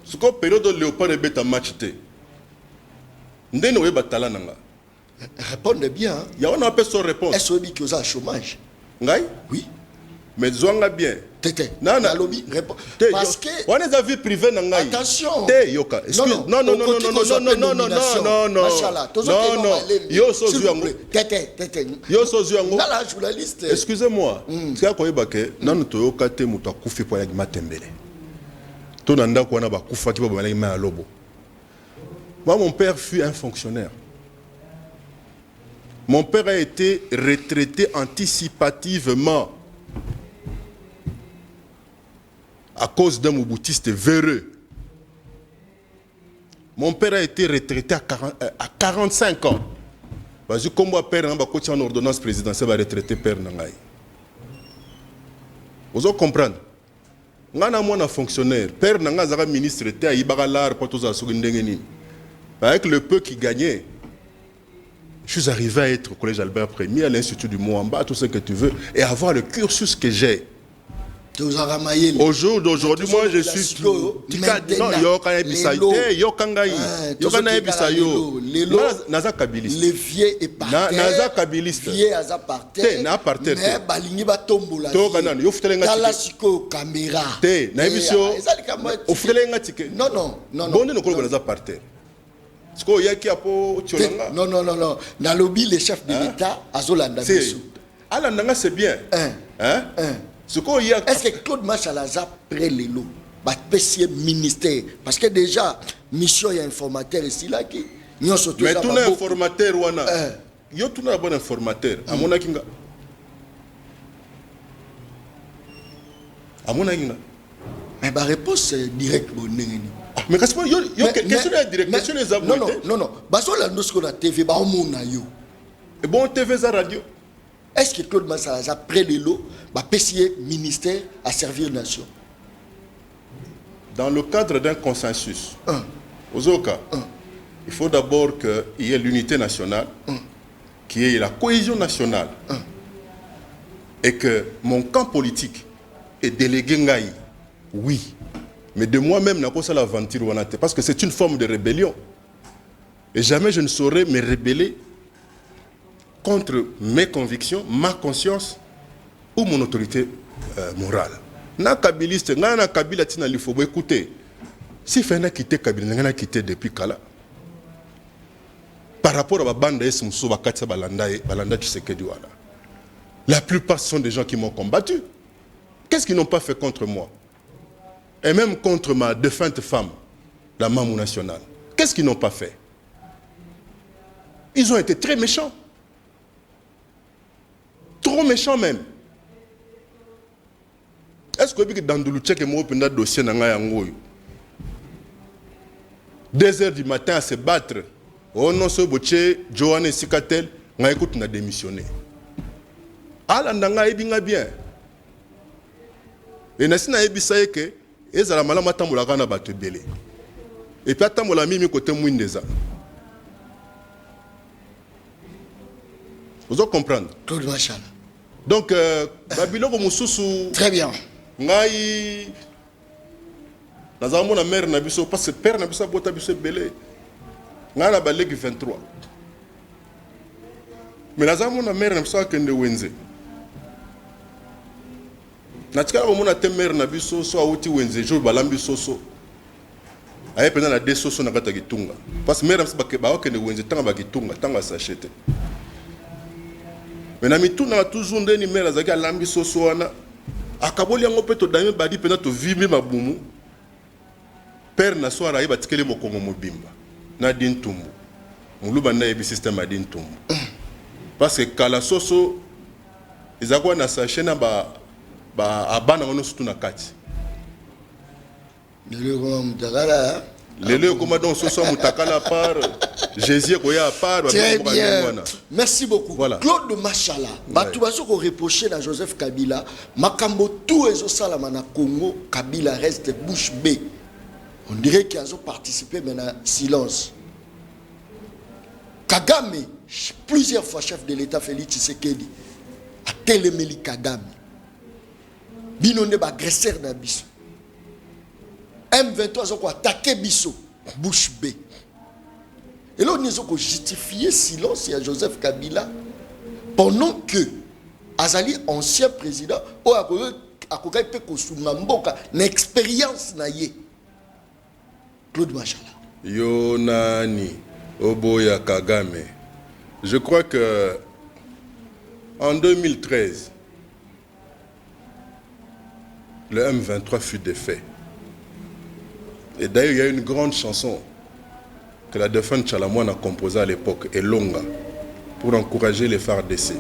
Ce qu'on période de Léopard est un match. Répondez bien. Il y a un appel sans réponse. Est-ce que vous avez un chômage? Oui. Mais Zouanga bien. Non. Parce que. On est avis privé. Attention. Non. Yo so Zouango. Yo so Zouango. La journaliste. Excusez-moi. C'est quoi que non to yokate muto akufi po ya matembele. To nanda ko na ba kufa ki ba ba na lobo. Moi mon père fut un fonctionnaire. Mon père a été retraité anticipativement à cause d'un moubutiste véreux. Mon père a été retraité à 45 ans. Parce que comme mon père a été en ordonnance présidentielle, il a retraité père Nangaï. Vous allez comprendre. Je suis un fonctionnaire. Père Nangaï est ministre, avec le peu qui gagnait. Je suis arrivé à être au collège Albert Premier, à l'Institut du Moamba, tout ce que tu veux, et avoir le cursus que j'ai. Au jour d'aujourd'hui, moi je suis. Non, Naza kabiliste. Les vieux et parterre. Naza kabiliste. Vieux à parterre. Na parterre. Mais balingi ba tombola. Yo futelenga. Talasiko caméra. Te na ebisio. O futelenga tike. Non non non. Bonde no kolo naza parterre. Siko yaki apo tcholanga. Non non non non. Na lobby le chef de l'État azolanda biso. Alandanga c'est bien. Hein? Est-ce que Claude Machala a près les lots? Petit ministère. Parce que déjà, mission et informateur ici là qui. Mais tout le informateur, yo tout le bon informateur. À mon avis, mais ma réponse est directe. Mais qu'est-ce que yo question est directe, question les abonnés. Non non non non. Parce que là nous ce qu'on a TV, bah on a yo. Et bon TV za radio. Est-ce que Claude Machala a près les lots? PCA ministère à servir nation. Dans le cadre d'un consensus, il faut d'abord qu'il y ait l'unité nationale, qu'il y ait la cohésion nationale, et que mon camp politique est délégué Ngaï. Oui, mais de moi-même, n'a pas ça l'aventure, parce que c'est une forme de rébellion. Et jamais je ne saurais me rebeller contre mes convictions, ma conscience, ou mon autorité morale. Na kabiliste, na kabila tina lifobo écoutez. Si Fena quitté Kabila, n'a quitté depuis Kala. Par rapport à la bande Esmuso Bakatsa Balanda Tshisekedi Wala. La plupart sont des gens qui m'ont combattu. Qu'est-ce qu'ils n'ont pas fait contre moi? Et même contre ma défunte femme, la Mamou nationale. Qu'est-ce qu'ils n'ont pas fait? Ils ont été très méchants. Trop méchants même. Est-ce que dans le tchèque et moi, pendant le dossier, 2 heures du matin à se battre, oh non, ce boché, Joanne Sikatel, on a écouté, on a démissionné. Alandanga ebinga bien. Et Nassina ebisaye que, et ça la malama tambola gana bate belé. Et puis tambola mimi côté mouindeza. Vous allez comprendre. Claude Machala. Donc, Babylone Moussou. Très bien. Ngai nazamona mère na biso parce que père na biso bota biso belé ngana baleki 23 mais nazamona mère na biso akende wenze na tika ko mona te mère na biso so awuti wenze jour balambi soso aye pena na de soso na kata kitunga parce que mère na biso ba okende wenze tanga ba kitunga tanga sachete mais na mituna toujours ndeni mère azaki alambi soso wana akaboli yango pe to dame badi pena to vimbi mabumu père na soara yeba tikele mokongo mobimba na dintumbu muluba na yebi système a dintumbu parce que kala soso ezakwa na sachet na ba abana ngono sutu na kati lelo comme donc soso mutakala par Jésus koya par très bien. Merci beaucoup. Voilà. Claude Machala batu baso ko reprocher na Joseph Kabila makambo tout ezo salama na Congo Kabila reste bouche bée. On dirait qu'ils ont participé mais na silence. Kagame plusieurs fois chef de l'État Félix Tshisekedi a téléméli Kagame binonde ba agresseur na biso M23 ont attaqué biso bouche bée. Et là, nous avons justifié silence à Joseph Kabila pendant que Azali, ancien président, a une expérience. Claude Machala. Yonani, Oboya Kagame. Je crois que en 2013, le M23 fut défait. Et d'ailleurs, il y a une grande chanson que la défunte Chalamoine a composée à l'époque, Elonga, pour encourager les FARDC.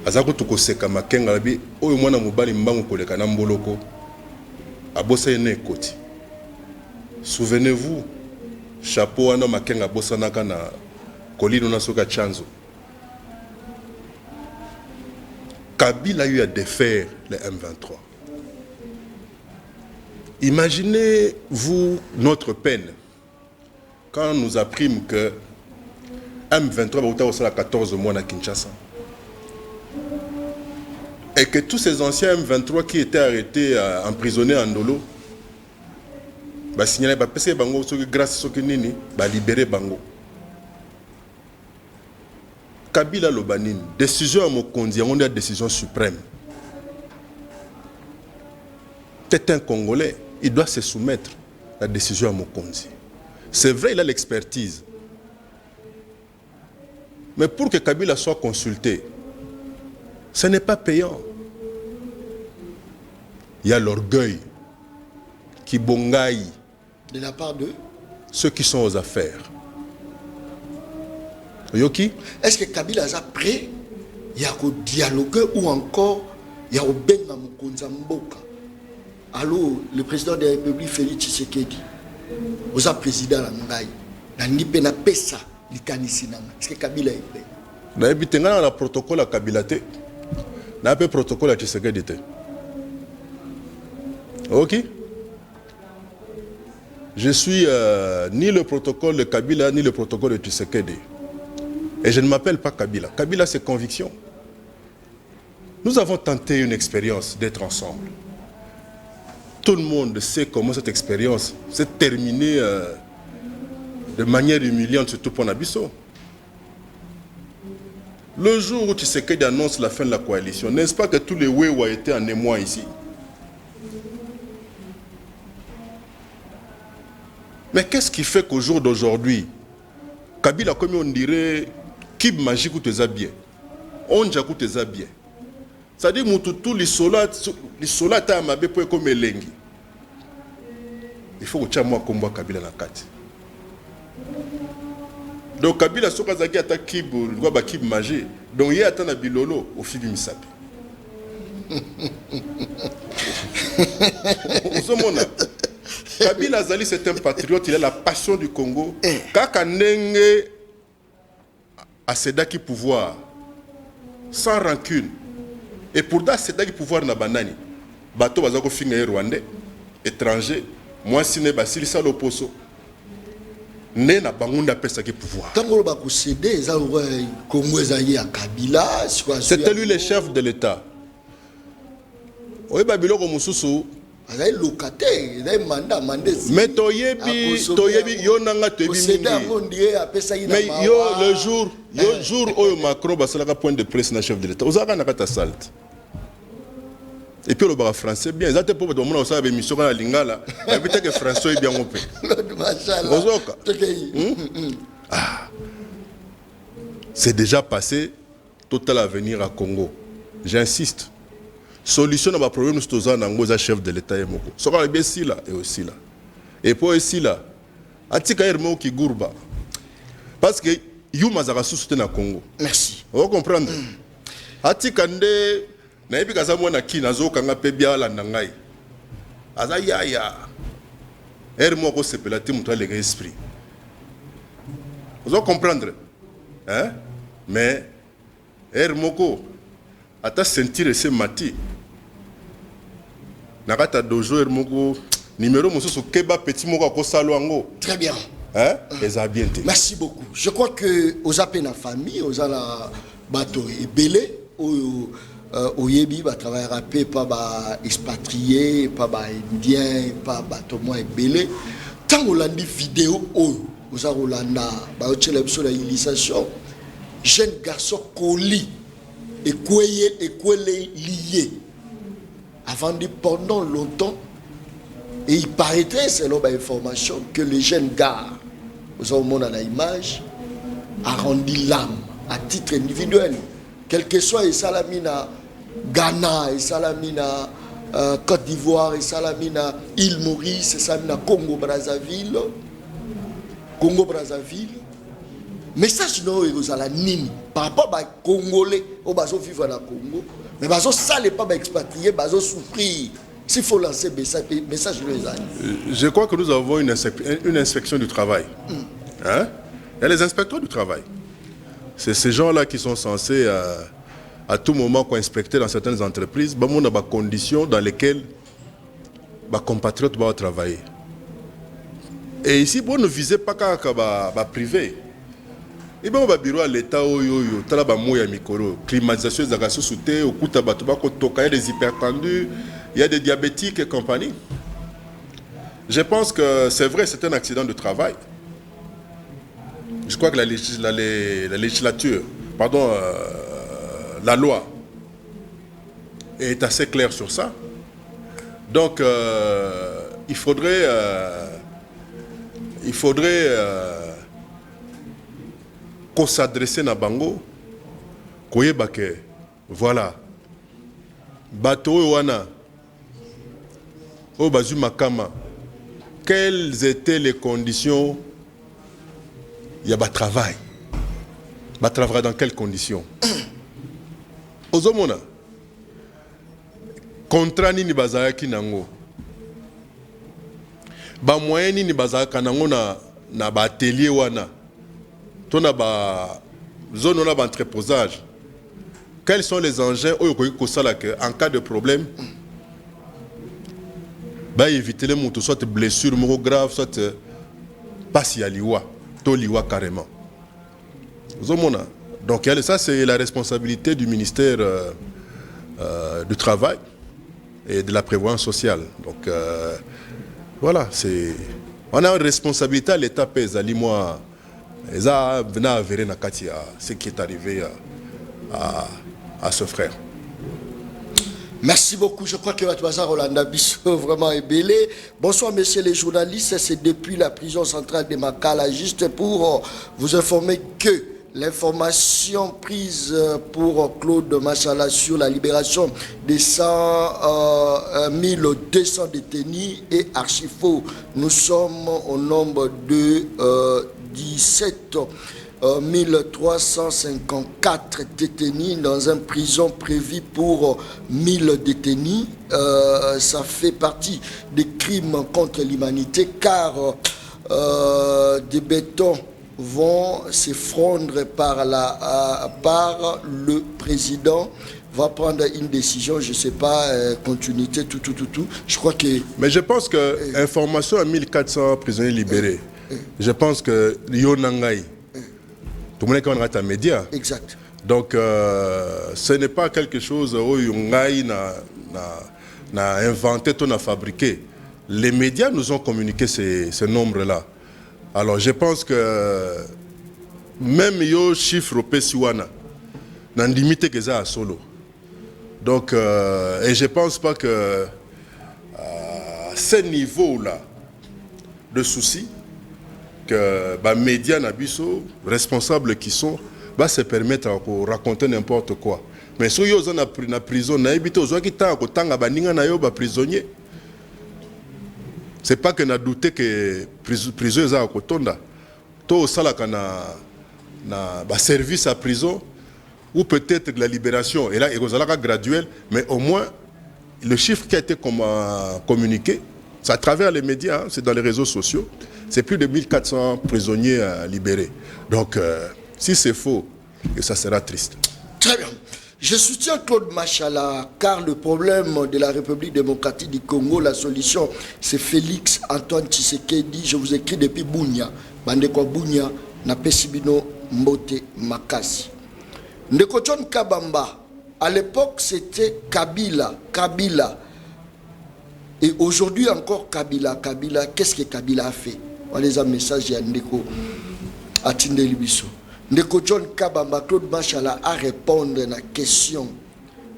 Azako tukoseka makenga labi oyo mwana mobali mbangu koleka na mboloko abosa ene ekoti. Souvenez-vous, chapeau wana makenga bosanaka na kolino na soka chanzo. Kabila a eu à défaire les M23. Imaginez-vous notre peine quand nous apprîmes que M23 va à 14 mois à Kinshasa. Et que tous ces anciens M23 qui étaient arrêtés, emprisonnés en Ndolo, bah signaler bah parce que bango grâce à ce que nini bah libérer bango. Kabila Lobanine, décision à Mokondi, on a décision suprême. C'est un Congolais, il doit se soumettre à la décision à Mokondi. C'est vrai, il a l'expertise. Mais pour que Kabila soit consulté, ce n'est pas payant. Il y a l'orgueil qui bongaille de la part de ceux qui sont aux affaires. Yoki? Est-ce que Kabila est prêt? Il y a un dialogue ou encore il y a un benga Mokonza Mboka. Alors, le président de la République, Félix Tshisekedi, vous êtes président de la Ngai, Nangi Pena Pesa, est-ce que Kabila est prêt? Il y a un protocole à Kabila. Il y a un protocole à Tshisekedi. Ok? Je suis ni le protocole de Kabila, ni le protocole de Tshisekedi. Et je ne m'appelle pas Kabila. Kabila, c'est conviction. Nous avons tenté une expérience d'être ensemble. Tout le monde sait comment cette expérience s'est terminée de manière humiliante, surtout pour Nabiso. Le jour où Tshisekedi annonce la fin de la coalition, n'est-ce pas que tous les Wewa étaient en émoi ici? Mais qu'est-ce qui fait qu'au jour d'aujourd'hui, Kabila, comme on dirait, Kib magique ou tes habillés, on jacoue tes habillés. C'est-à-dire que les soldats à Mabé pour comme Elengi. Il faut que tu aies moi combat Kabila na kati. Donc Kabila Sokazaki attaque Kib, Kib magique. Donc il y a un bilolo au fil du Misapi. Kabila Zali, c'est un patriote, il a la passion du Congo. Kaka Nenge a Sedaki pouvoir, sans rancune. Et pour dar Sedaki pouvoir na banani, bateau bazako finga rwandais, étranger, moi si ne basili sa l'opposo. Ne na bangunda pesa ki pouvoir. Quand on va céder, ça Congo Zaï à Kabila, c'était lui le chef de l'État. Oui, Babilo comme Moussoussou. Il a locataire, il a mandat, mais toyebi yonanga tebi mais yo le jour où Macron basalaka point de presse na chef de l'État ozaka na kata salte et puis le bar français bien ça te pour de mon ça émission na lingala habite que français est bien opé ozoka c'est déjà passé total avenir à Congo, j'insiste. Solution à ma problème, nous sommes chef de l'État. Ce qu'on a bien ici là et aussi là. Et pour ici là, Atika Hermo qui gourba. Parce que Yuma Zarasu soutient le Congo. Merci. Vous comprenez? Atika Nde, Naïbi Kazamou Naki, Nazo Kanga Pebia la Nangai. Azaya ya. Hermo ko sepelati moutoua les esprits. Vous comprenez? Hein? Mais Hermo ko, ata sentir ese mati. Nakata dojo Hermoko numéro Moussousou Keba petit moko ko salwango. Très bien. Hein? Bien. Merci beaucoup. Je crois que aux appels à famille, aux ala bateau et belé, au yebi va travailler rapé pas ba expatrié, pas ba indien, pas bateau moi et belé. Tant on l'a dit vidéo aux Arolanda, ba au sur la illustration, jeune garçon colis et quoi lié. Avant de pendant longtemps, et il paraîtrait, selon l'information, que le jeune gars, vous avez montré à l'image, a rendu l'âme à titre individuel. Quel que soit les salamina Ghana, les salamina Côte d'Ivoire, les salamina Île Maurice, les salamina Congo-Brazzaville. Message non, vous avez nini par rapport aux Congolais, aux vivre dans le Congo. Mais ça n'est pas expatrié, souffrir. S'il faut lancer message, je crois que nous avons une inspection du travail. Hein? Il y a les inspecteurs du travail. C'est ces gens-là qui sont censés à tout moment inspecter dans certaines entreprises. On a des conditions dans lesquelles les compatriotes doivent travailler. Et ici, vous ne visez pas qu'à privé. Et bien, on va bureau à l'État, tala ba moya mikoro, climatisation des agations souté, au coup tabatuba kotoka, il y a des hypertendus, il y a des diabétiques et compagnie. Je pense que c'est vrai, c'est un accident de travail. Je crois que la législature, pardon, la loi est assez claire sur ça. Donc, il faudrait qu'on s'adresse à Bango, Koyebake, voilà. Bato Wana, Obazu Makama, quelles étaient les conditions? Il y a travail. Travail dans quelles conditions? Ozomona, contrat ni bazayaki nango. Ba moyen ni bazayaka nango na ba atelier wana. Tona ba zone na ba entreposage. Quels sont les engins en cas de problème? Bah éviter les motos, soit blessure grave, soit pas si à liwa, to liwa carrément. Donc ça c'est la responsabilité du ministère du Travail et de la Prévoyance sociale. Donc voilà, on a une responsabilité à l'État pèse à l'imois. Et ça venait à verrer ce qui est arrivé à ce frère. Merci beaucoup. Je crois que Batouaza Rolanda Bisso vraiment est belé. Bonsoir, messieurs les journalistes. C'est depuis la prison centrale de Makala, juste pour vous informer que l'information prise pour Claude Machala sur la libération des 1200 détenus est archi faux. Nous sommes au nombre de 17 1354 détenus dans une prison prévue pour 1000 détenus. Ça fait partie des crimes contre l'humanité car des bétons vont s'effondrer par le président va prendre une décision, je ne sais pas, continuité, tout. Je crois que... Mais je pense que information à 1400 prisonniers libérés, je pense que Yonangai, tout le monde est un média. Exact. Donc, ce n'est pas quelque chose où Yongai n'a inventé, on a fabriqué. Les médias nous ont communiqué ce nombre-là. Alors, je pense que même yo chiffre au Pesiwana, n'a limité que ça à solo. Donc, et je ne pense pas que à ce niveau-là de soucis, que les médias nabiso, responsables qui sont, se permettre de raconter n'importe quoi. Mais si vous êtes en prison, vous êtes prisonnier. Ce n'est pas que nous doutons que les prisonniers sont en Kotonda. Tout ça, na service à prison, ou peut-être de la libération, et là, il y a graduel, mais au moins, le chiffre qui a été communiqué, c'est à travers les médias, c'est dans les réseaux sociaux, c'est plus de 1400 prisonniers libérés. Donc, si c'est faux, ça sera triste. Très bien. Je soutiens Claude Machala, car le problème de la République démocratique du Congo, la solution, c'est Félix Antoine Tshisekedi. Je vous écris depuis Bunia. Bandeko Bunia, na Pesibino Mbote Makasi. Ndeko John Kabamba, à l'époque, c'était Kabila. Et aujourd'hui encore Kabila. Qu'est-ce que Kabila a fait? On les a message à Ndeko Atinde Libiso. Ndeko John Kabamba, Claude Machala a répondre à la question.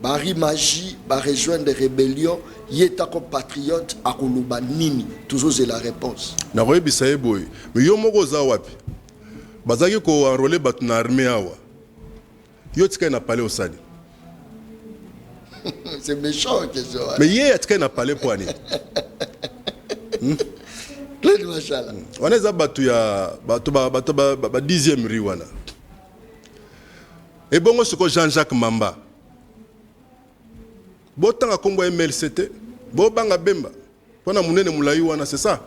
Bari Magie, rejoindre des rébellions, yeta comme patriote, à Koluba Nini. Toujours c'est la réponse. Na royebi saeboy. Mais yo moko za wapi? Bazaki ko enrôler bat na armée awa. Yo tika na parler au Sadi. C'est méchant question. Mais hier tika na parler poani. Claude Machala. On est à batu ya batu ba 10e riwana. Et bon ce que Jean-Jacques Mamba. Botanga kombo MLCT, bo banga bemba. Pona munene mulayi wana, c'est ça.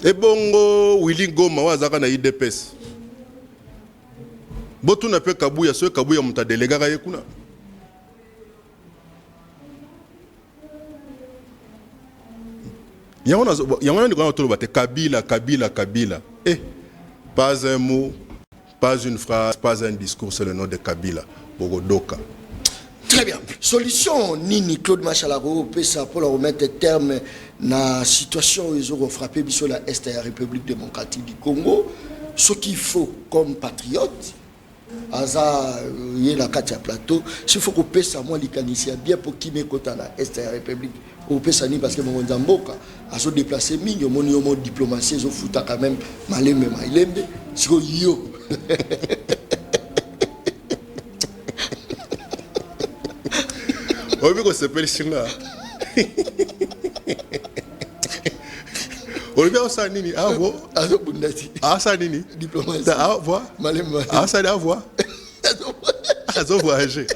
Et bongo Willy Goma wazaka na IDPS. Botu na pe Kabuya, so Kabuya muta delegaka yekuna. Yangona ndiko na tolo bate Kabila. Et pas un mot, pas une phrase, pas un discours, c'est le nom de Kabila. Bogodoka. Très bien. Solution Nini Claude Machalaro pesa pour remettre terme à la situation où ils ont frappé sur la Est de la République démocratique du Congo. Ce qu'il faut comme patriote, Aza y la carte plateau, s'il faut qu'on pesa moi l'Icanisia bien pour qui me côté la Est de la République. Au pesa ni parce que mon Zamboka a se déplacé minyo mon diplomatie ils ont foutu quand même malembe mailembe sur yo. On veut qu'on s'appelle China. On veut ça nini à voir. Ah ça nini. Diplomatie. À voir. Ah ça à voir. À ça voyager.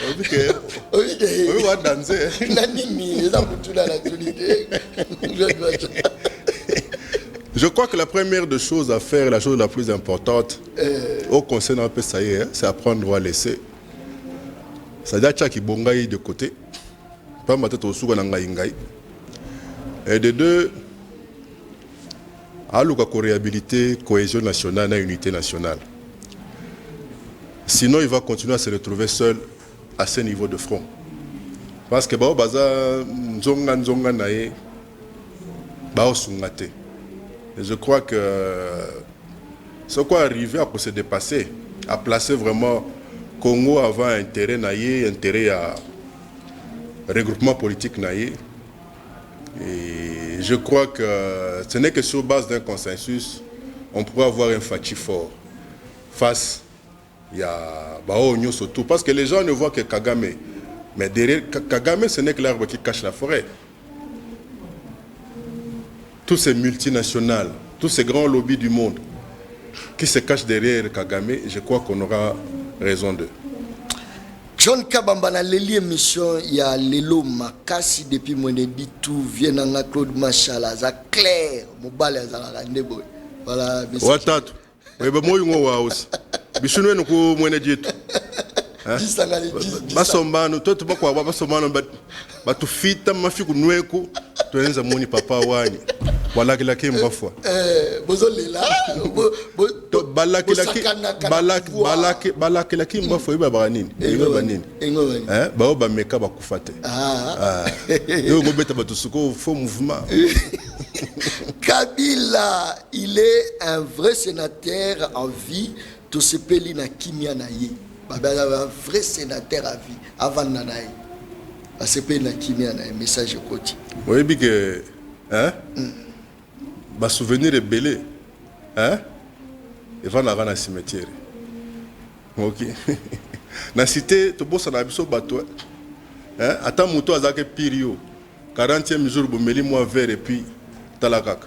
On veut que. On veut voir danser. Nani ça pour la actualité. Je crois que la première des choses à faire, la chose la plus importante, au conseil d'un peu ça y est, c'est apprendre ou à laisser. C'est-à-dire que tu as de côté, pas ma tête au sous et de deux, à la réhabiliter, cohésion nationale et unité nationale. Sinon, il va continuer à se retrouver seul à ce niveau de front. Parce que je crois que ce qui est arrivé à se dépasser, à placer vraiment Congo avant intérêt naïe, intérêt à regroupement politique naïe. Et je crois que ce n'est que sur base d'un consensus, on pourrait avoir un fati fort face à Baonyo surtout. Parce que les gens ne voient que Kagame. Mais derrière Kagame, ce n'est que l'arbre qui cache la forêt. Tous ces multinationales, tous ces grands lobbies du monde qui se cachent derrière Kagame, je crois qu'on aura raison d'eux. John Kabamba na leli émission ya lelo makasi depuis mon dit tout vient na Claude Machala za clair mobile za la ndebo voilà watatu webe moyo ngo wa aussi bishunwe nuko mwene jitu basombano toto bakwa basombano batufita mafiku nweko tuenza moni papa wani balakila kimba fwa bozolela balakila kimba fwa iba banini iba nini bao ba meka bakufate yo ngobeta batusuko faux mouvement. Kabila, il est un vrai sénateur en vie, tout ce pays na kimia na ye. Un vrai sénateur à vie avant nanaï. Ce pays na kimia na message côté. Oui, bien que hein? Ba souvenir est belé. Hein? Et va na rana cimetière. OK. Na cité to bossa na biso bato. Hein? Ata muto azake pirio. 40e jour bomeli moi vert et puis talakaka.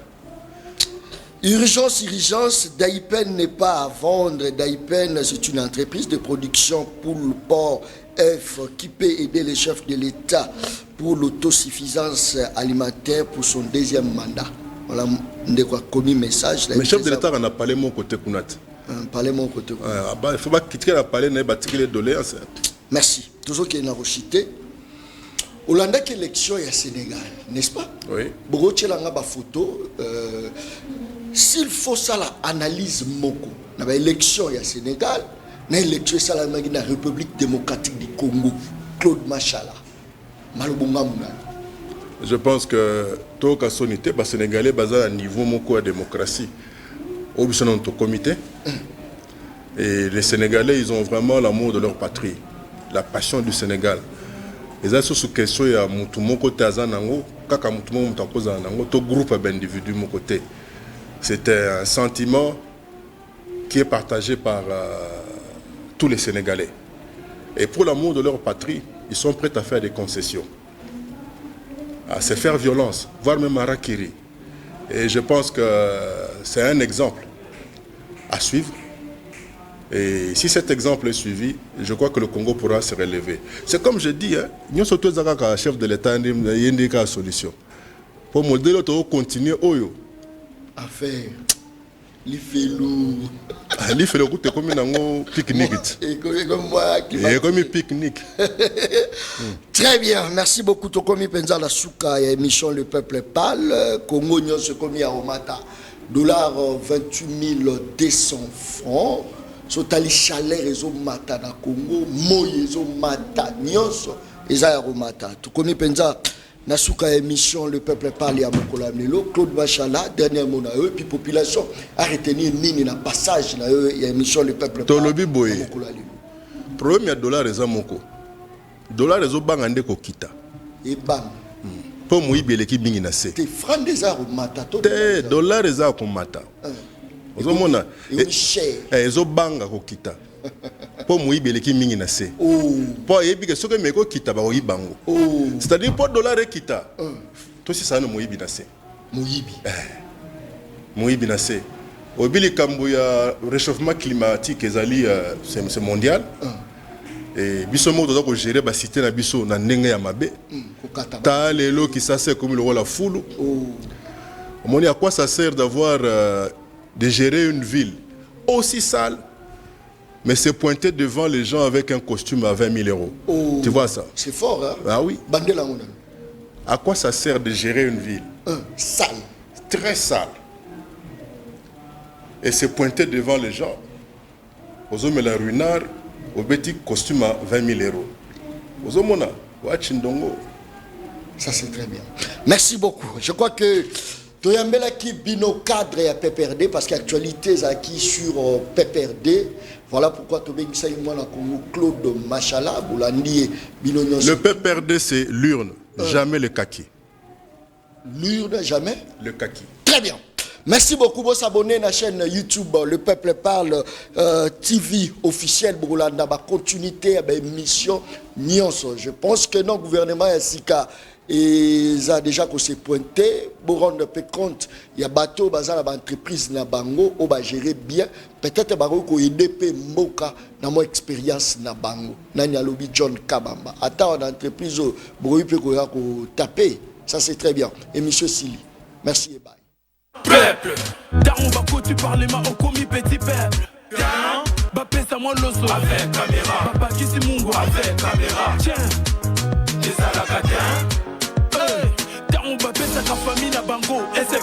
Urgence, Daipen n'est pas à vendre. Daipen, c'est une entreprise de production pour le port F qui peut aider les chefs de l'État pour l'autosuffisance alimentaire pour son deuxième mandat. Voilà, on a commis message. Mais chef de l'État en a parlé mon côté Kounat. Parlé mon côté. Il faut pas quitter la parler, mais bâtir les doléances. Merci. Toujours qu'il y a une rochité. Hollande qui élection au Sénégal, n'est-ce pas? Oui. Beaucoup de photo. S'il faut ça l'analyse moko, na ba élection au Sénégal, na élection ça la République démocratique du Congo, Claude Machala. Malobonga muna. Je pense que tout cas sonité ba sénégalais basé à niveau moko de démocratie. Au besoin de comité. Et les Sénégalais, ils ont vraiment l'amour de leur patrie, la passion du Sénégal. Les assos sous question ya mutu moko tazanango kaka mutu moko mutakoza nango to groupe d'individus mon côté. C'était un sentiment qui est partagé par tous les Sénégalais. Et pour l'amour de leur patrie, ils sont prêts à faire des concessions, à se faire violence, voire même à rakiri. Et je pense que c'est un exemple à suivre. Et si cet exemple est suivi, je crois que le Congo pourra se relever. C'est comme je dis, nous sommes tous les chefs de l'État, il y a une solution. Pour me dire, nous continuer à faire. Il fait lourd. Il fait le goût comme un pique-nique. Et comme moi. Et comme un pique-nique. Très bien. Merci beaucoup. Tokomi Penza la Souka et émission Le Peuple parle. Congo Nyon se commis à Omata. $28 200 francs. Sotali chaleur ezo mata na Congo, moyi ezo mata nyonso eza ya romata. Tukomi penza na suka émission Le Peuple parle ya mokolo amelo Claude Machala dernier mot na eux puis population a retenu nini na passage na eux ya émission Le Peuple parle. Tolobi boye. Problème ya dollar eza moko. Dollar ezo banga ndeko kita. Et bang. Po moyibi eleki bingi na se. Te franc des romata to. Te dollar eza ko mata. Ozomona ezo banga ko kita. Po moyibi eleki mingi na se. Po yebi ke soke meko kita ba oyibango. C'est-à-dire po dollar e kita. To si ça no moyibi na se. Moyibi. Moyibi na se. Obili kambo ya réchauffement climatique ezali c'est mondial. Et biso mo to ko gérer ba cité na biso na ndenge ya mabe. Ta lelo qui ça c'est comme le rôle la foule. Omoni à quoi ça sert d'avoir de gérer une ville aussi sale, mais se pointer devant les gens avec un costume à 20 000 €. Tu vois ça? C'est fort, hein? Ah oui. Bandela. À quoi ça sert de gérer une ville sale, très sale, et se pointer devant les gens aux hommes la ruinard, au petit costume à 20 000 €. Aux hommes Wachindongo. Ça c'est très bien. Merci beaucoup. Je crois que Toyambela qui bino cadre à PPRD parce qu'actualité est acquis sur PPRD. Voilà pourquoi Tobengisa Imwana Congo Claude Machala Boulandi bino. Le PPRD c'est l'urne, jamais le kaki. L'urne, jamais le kaki. Très bien. Merci beaucoup pour s'abonner à la chaîne YouTube Le Peuple Parle TV officielle Boulanda. Continuité à l'émission Nyonso. Je pense que notre gouvernement est sika. Et ça a déjà s'est pointé pour rendre compte il y a bateau bazar la entreprise na bango au ba gérer bien peut-être bango ko IDP mboka na mo expérience na bango nani alobi John Kabamba attends entreprise boyi pe ko ya ko taper ça c'est très bien et monsieur Sili merci et bye. Peuple Daron Bako tu parles ma au commis petit peuple ba pesa moi loso avec caméra papa kisi mungu avec caméra tiens les alakatins on va faire sa famille à Bango.